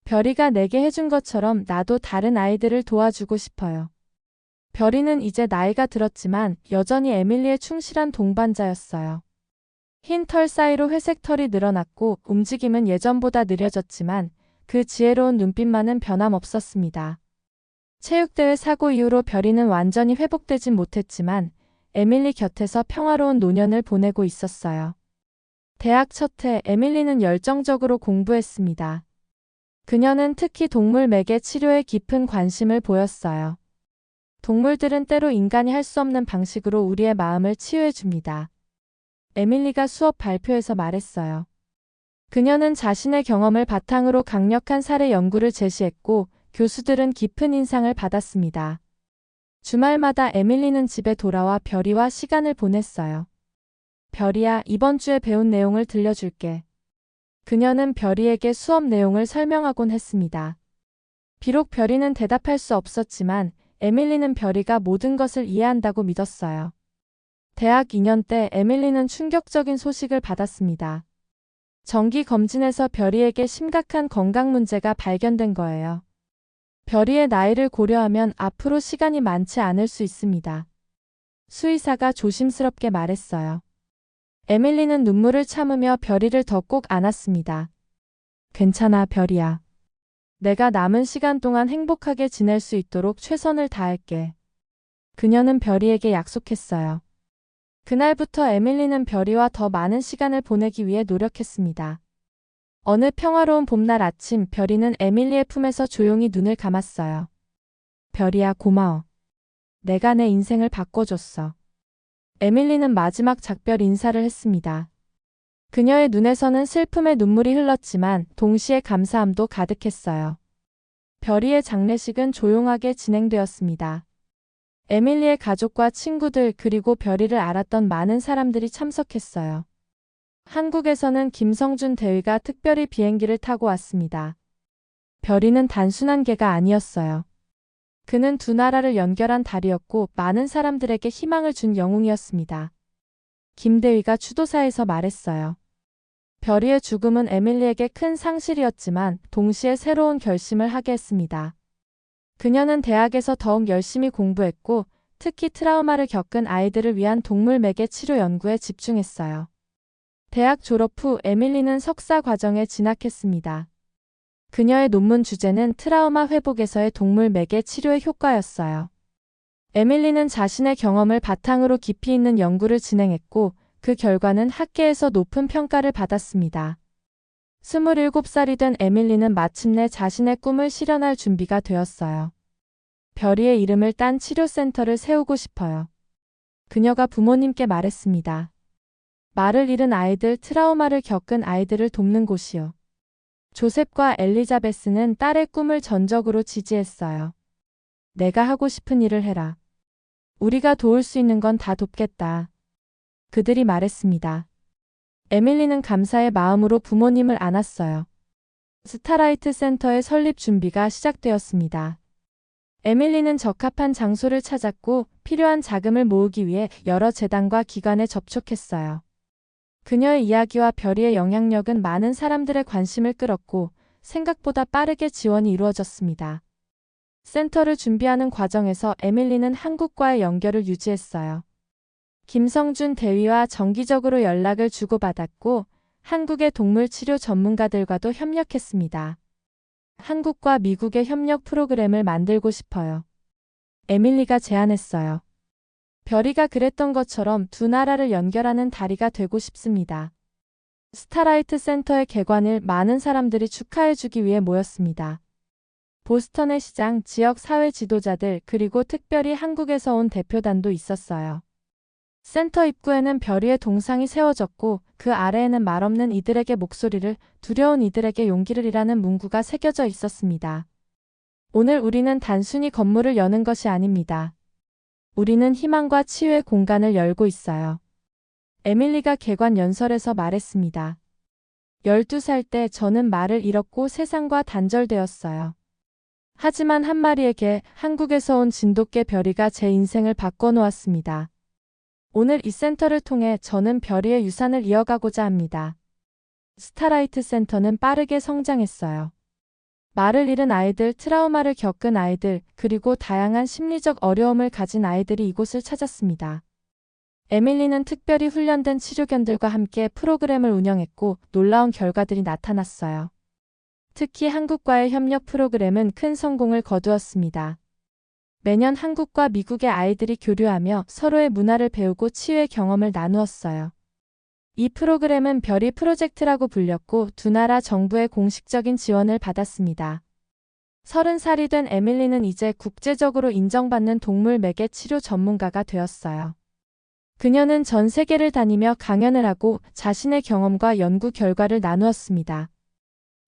별이가 내게 해준 것처럼 나도 다른 아이들을 도와주고 싶어요. 별이는 이제 나이가 들었지만 여전히 에밀리의 충실한 동반자였어요. 흰 털 사이로 회색 털이 늘어났고 움직임은 예전보다 느려졌지만 그 지혜로운 눈빛만은 변함없었습니다. 체육대회 사고 이후로 별이는 완전히 회복되진 못했지만 에밀리 곁에서 평화로운 노년을 보내고 있었어요. 대학 첫 해 에밀리는 열정적으로 공부했습니다. 그녀는 특히 동물 매개 치료에 깊은 관심을 보였어요. 동물들은 때로 인간이 할 수 없는 방식으로 우리의 마음을 치유해 줍니다. 에밀리가 수업 발표에서 말했어요. 그녀는 자신의 경험을 바탕으로 강력한 사례 연구를 제시했고 교수들은 깊은 인상을 받았습니다. 주말마다 에밀리는 집에 돌아와 별이와 시간을 보냈어요. 별이야, 이번 주에 배운 내용을 들려줄게. 그녀는 별이에게 수업 내용을 설명하곤 했습니다. 비록 별이는 대답할 수 없었지만 에밀리는 별이가 모든 것을 이해한다고 믿었어요. 대학 2년 때 에밀리는 충격적인 소식을 받았습니다. 정기 검진에서 별이에게 심각한 건강 문제가 발견된 거예요. 별이의 나이를 고려하면 앞으로 시간이 많지 않을 수 있습니다. 수의사가 조심스럽게 말했어요. 에밀리는 눈물을 참으며 별이를 더 꼭 안았습니다. 괜찮아, 별이야. 내가 남은 시간 동안 행복하게 지낼 수 있도록 최선을 다할게. 그녀는 별이에게 약속했어요. 그날부터 에밀리는 별이와 더 많은 시간을 보내기 위해 노력했습니다. 어느 평화로운 봄날 아침 별이는 에밀리의 품에서 조용히 눈을 감았어요. 별이야, 고마워. 내가 내 인생을 바꿔줬어. 에밀리는 마지막 작별 인사를 했습니다. 그녀의 눈에서는 슬픔의 눈물이 흘렀지만 동시에 감사함도 가득했어요. 별이의 장례식은 조용하게 진행되었습니다. 에밀리의 가족과 친구들 그리고 별이를 알았던 많은 사람들이 참석했어요. 한국에서는 김성준 대위가 특별히 비행기를 타고 왔습니다. 별이는 단순한 개가 아니었어요. 그는 두 나라를 연결한 다리였고 많은 사람들에게 희망을 준 영웅이었습니다. 김 대위가 추도사에서 말했어요. 별이의 죽음은 에밀리에게 큰 상실이었지만 동시에 새로운 결심을 하게 했습니다. 그녀는 대학에서 더욱 열심히 공부했고 특히 트라우마를 겪은 아이들을 위한 동물 매개 치료 연구에 집중했어요. 대학 졸업 후 에밀리는 석사 과정에 진학했습니다. 그녀의 논문 주제는 트라우마 회복에서의 동물 매개 치료의 효과였어요. 에밀리는 자신의 경험을 바탕으로 깊이 있는 연구를 진행했고 그 결과는 학계에서 높은 평가를 받았습니다. 27살이 된 에밀리는 마침내 자신의 꿈을 실현할 준비가 되었어요. 별이의 이름을 딴 치료센터를 세우고 싶어요. 그녀가 부모님께 말했습니다. 말을 잃은 아이들, 트라우마를 겪은 아이들을 돕는 곳이요. 조셉과 엘리자베스는 딸의 꿈을 전적으로 지지했어요. 내가 하고 싶은 일을 해라. 우리가 도울 수 있는 건 다 돕겠다. 그들이 말했습니다. 에밀리는 감사의 마음으로 부모님을 안았어요. 스타라이트 센터의 설립 준비가 시작되었습니다. 에밀리는 적합한 장소를 찾았고 필요한 자금을 모으기 위해 여러 재단과 기관에 접촉했어요. 그녀의 이야기와 별이의 영향력은 많은 사람들의 관심을 끌었고 생각보다 빠르게 지원이 이루어졌습니다. 센터를 준비하는 과정에서 에밀리는 한국과의 연결을 유지했어요. 김성준 대위와 정기적으로 연락을 주고받았고 한국의 동물 치료 전문가들과도 협력했습니다. 한국과 미국의 협력 프로그램을 만들고 싶어요. 에밀리가 제안했어요. 별이가 그랬던 것처럼 두 나라를 연결하는 다리가 되고 싶습니다. 스타라이트 센터의 개관을 많은 사람들이 축하해주기 위해 모였습니다. 보스턴의 시장, 지역 사회 지도자들, 그리고 특별히 한국에서 온 대표단도 있었어요. 센터 입구에는 별이의 동상이 세워졌고 그 아래에는 말없는 이들에게 목소리를, 두려운 이들에게 용기를 이라는 문구가 새겨져 있었습니다. 오늘 우리는 단순히 건물을 여는 것이 아닙니다. 우리는 희망과 치유의 공간을 열고 있어요. 에밀리가 개관 연설에서 말했습니다. 12살 때 저는 말을 잃었고 세상과 단절되었어요. 하지만 한 마리의 개, 한국에서 온 진돗개 별이가 제 인생을 바꿔놓았습니다. 오늘 이 센터를 통해 저는 별이의 유산을 이어가고자 합니다. 스타라이트 센터는 빠르게 성장했어요. 말을 잃은 아이들, 트라우마를 겪은 아이들, 그리고 다양한 심리적 어려움을 가진 아이들이 이곳을 찾았습니다. 에밀리는 특별히 훈련된 치료견들과 함께 프로그램을 운영했고 놀라운 결과들이 나타났어요. 특히 한국과의 협력 프로그램은 큰 성공을 거두었습니다. 매년 한국과 미국의 아이들이 교류하며 서로의 문화를 배우고 치유의 경험을 나누었어요. 이 프로그램은 별이 프로젝트라고 불렸고 두 나라 정부의 공식적인 지원을 받았습니다. 30살이 된 에밀리는 이제 국제적으로 인정받는 동물 매개 치료 전문가가 되었어요. 그녀는 전 세계를 다니며 강연을 하고 자신의 경험과 연구 결과를 나누었습니다.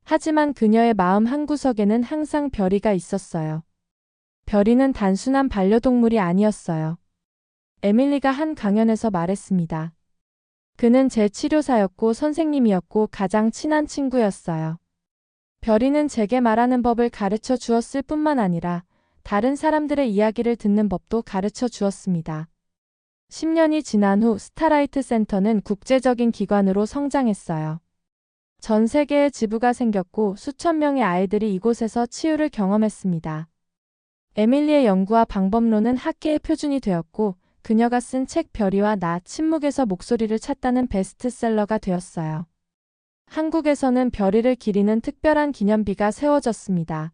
하지만 그녀의 마음 한구석에는 항상 별이가 있었어요. 별이는 단순한 반려동물이 아니었어요. 에밀리가 한 강연에서 말했습니다. 그는 제 치료사였고 선생님이었고 가장 친한 친구였어요. 별이는 제게 말하는 법을 가르쳐 주었을 뿐만 아니라 다른 사람들의 이야기를 듣는 법도 가르쳐 주었습니다. 10년이 지난 후 스타라이트 센터는 국제적인 기관으로 성장했어요. 전 세계에 지부가 생겼고 수천 명의 아이들이 이곳에서 치유를 경험했습니다. 에밀리의 연구와 방법론은 학계의 표준이 되었고 그녀가 쓴 책 별이와 나 침묵에서 목소리를 찾다는 베스트셀러가 되었어요. 한국에서는 별이를 기리는 특별한 기념비가 세워졌습니다.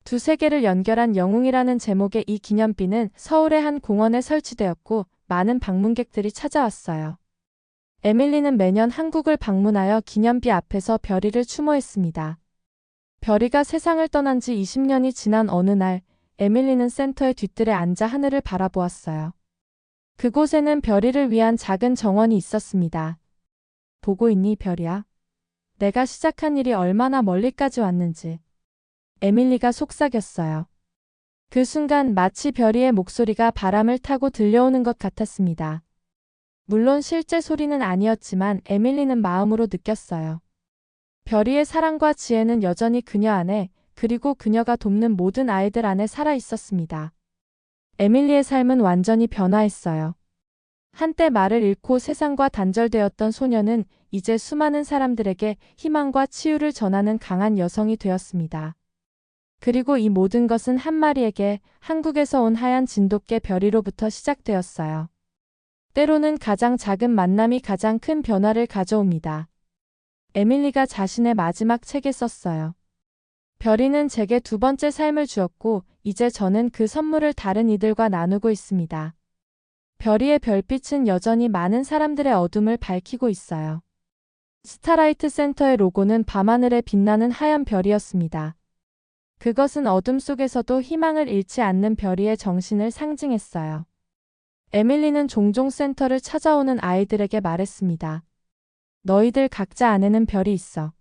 두 세계를 연결한 영웅이라는 제목의 이 기념비는 서울의 한 공원에 설치되었고 많은 방문객들이 찾아왔어요. 에밀리는 매년 한국을 방문하여 기념비 앞에서 별이를 추모했습니다. 별이가 세상을 떠난 지 20년이 지난 어느 날 에밀리는 센터의 뒤뜰에 앉아 하늘을 바라보았어요. 그곳에는 별이를 위한 작은 정원이 있었습니다. 보고 있니, 별이야? 내가 시작한 일이 얼마나 멀리까지 왔는지. 에밀리가 속삭였어요. 그 순간 마치 별이의 목소리가 바람을 타고 들려오는 것 같았습니다. 물론 실제 소리는 아니었지만 에밀리는 마음으로 느꼈어요. 별이의 사랑과 지혜는 여전히 그녀 안에, 그리고 그녀가 돕는 모든 아이들 안에 살아 있었습니다. 에밀리의 삶은 완전히 변화했어요. 한때 말을 잃고 세상과 단절되었던 소녀는 이제 수많은 사람들에게 희망과 치유를 전하는 강한 여성이 되었습니다. 그리고 이 모든 것은 한 마리에게 한국에서 온 하얀 진돗개 별이로부터 시작되었어요. 때로는 가장 작은 만남이 가장 큰 변화를 가져옵니다. 에밀리가 자신의 마지막 책에 썼어요. 별이는 제게 두 번째 삶을 주었고 이제 저는 그 선물을 다른 이들과 나누고 있습니다. 별이의 별빛은 여전히 많은 사람들의 어둠을 밝히고 있어요. 스타라이트 센터의 로고는 밤하늘에 빛나는 하얀 별이었습니다. 그것은 어둠 속에서도 희망을 잃지 않는 별이의 정신을 상징했어요. 에밀리는 종종 센터를 찾아오는 아이들에게 말했습니다. 너희들 각자 안에는 별이 있어.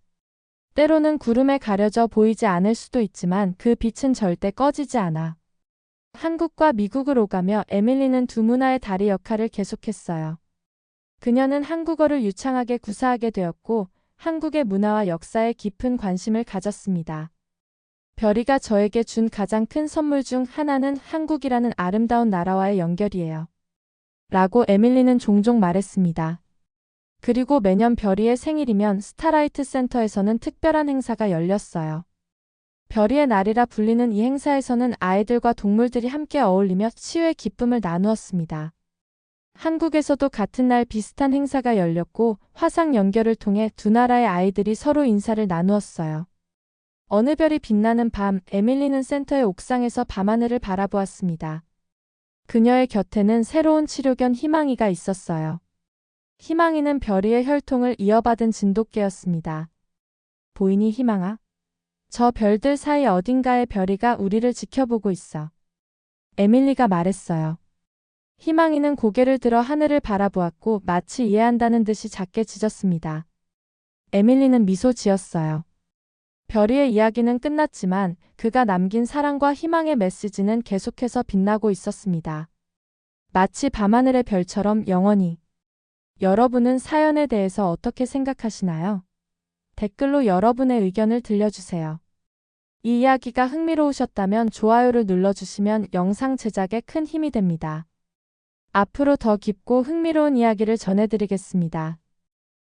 때로는 구름에 가려져 보이지 않을 수도 있지만 그 빛은 절대 꺼지지 않아. 한국과 미국을 오가며 에밀리는 두 문화의 다리 역할을 계속했어요. 그녀는 한국어를 유창하게 구사하게 되었고 한국의 문화와 역사에 깊은 관심을 가졌습니다. 별이가 저에게 준 가장 큰 선물 중 하나는 한국이라는 아름다운 나라와의 연결이에요. 라고 에밀리는 종종 말했습니다. 그리고 매년 별이의 생일이면 스타라이트 센터에서는 특별한 행사가 열렸어요. 별이의 날이라 불리는 이 행사에서는 아이들과 동물들이 함께 어울리며 치유의 기쁨을 나누었습니다. 한국에서도 같은 날 비슷한 행사가 열렸고 화상 연결을 통해 두 나라의 아이들이 서로 인사를 나누었어요. 어느 별이 빛나는 밤, 에밀리는 센터의 옥상에서 밤하늘을 바라보았습니다. 그녀의 곁에는 새로운 치료견 희망이가 있었어요. 희망이는 별이의 혈통을 이어받은 진돗개였습니다. 보이니 희망아? 저 별들 사이 어딘가에 별이가 우리를 지켜보고 있어. 에밀리가 말했어요. 희망이는 고개를 들어 하늘을 바라보았고 마치 이해한다는 듯이 작게 짖었습니다. 에밀리는 미소 지었어요. 별이의 이야기는 끝났지만 그가 남긴 사랑과 희망의 메시지는 계속해서 빛나고 있었습니다. 마치 밤하늘의 별처럼 영원히. 여러분은 사연에 대해서 어떻게 생각하시나요? 댓글로 여러분의 의견을 들려주세요. 이 이야기가 흥미로우셨다면 좋아요를 눌러주시면 영상 제작에 큰 힘이 됩니다. 앞으로 더 깊고 흥미로운 이야기를 전해드리겠습니다.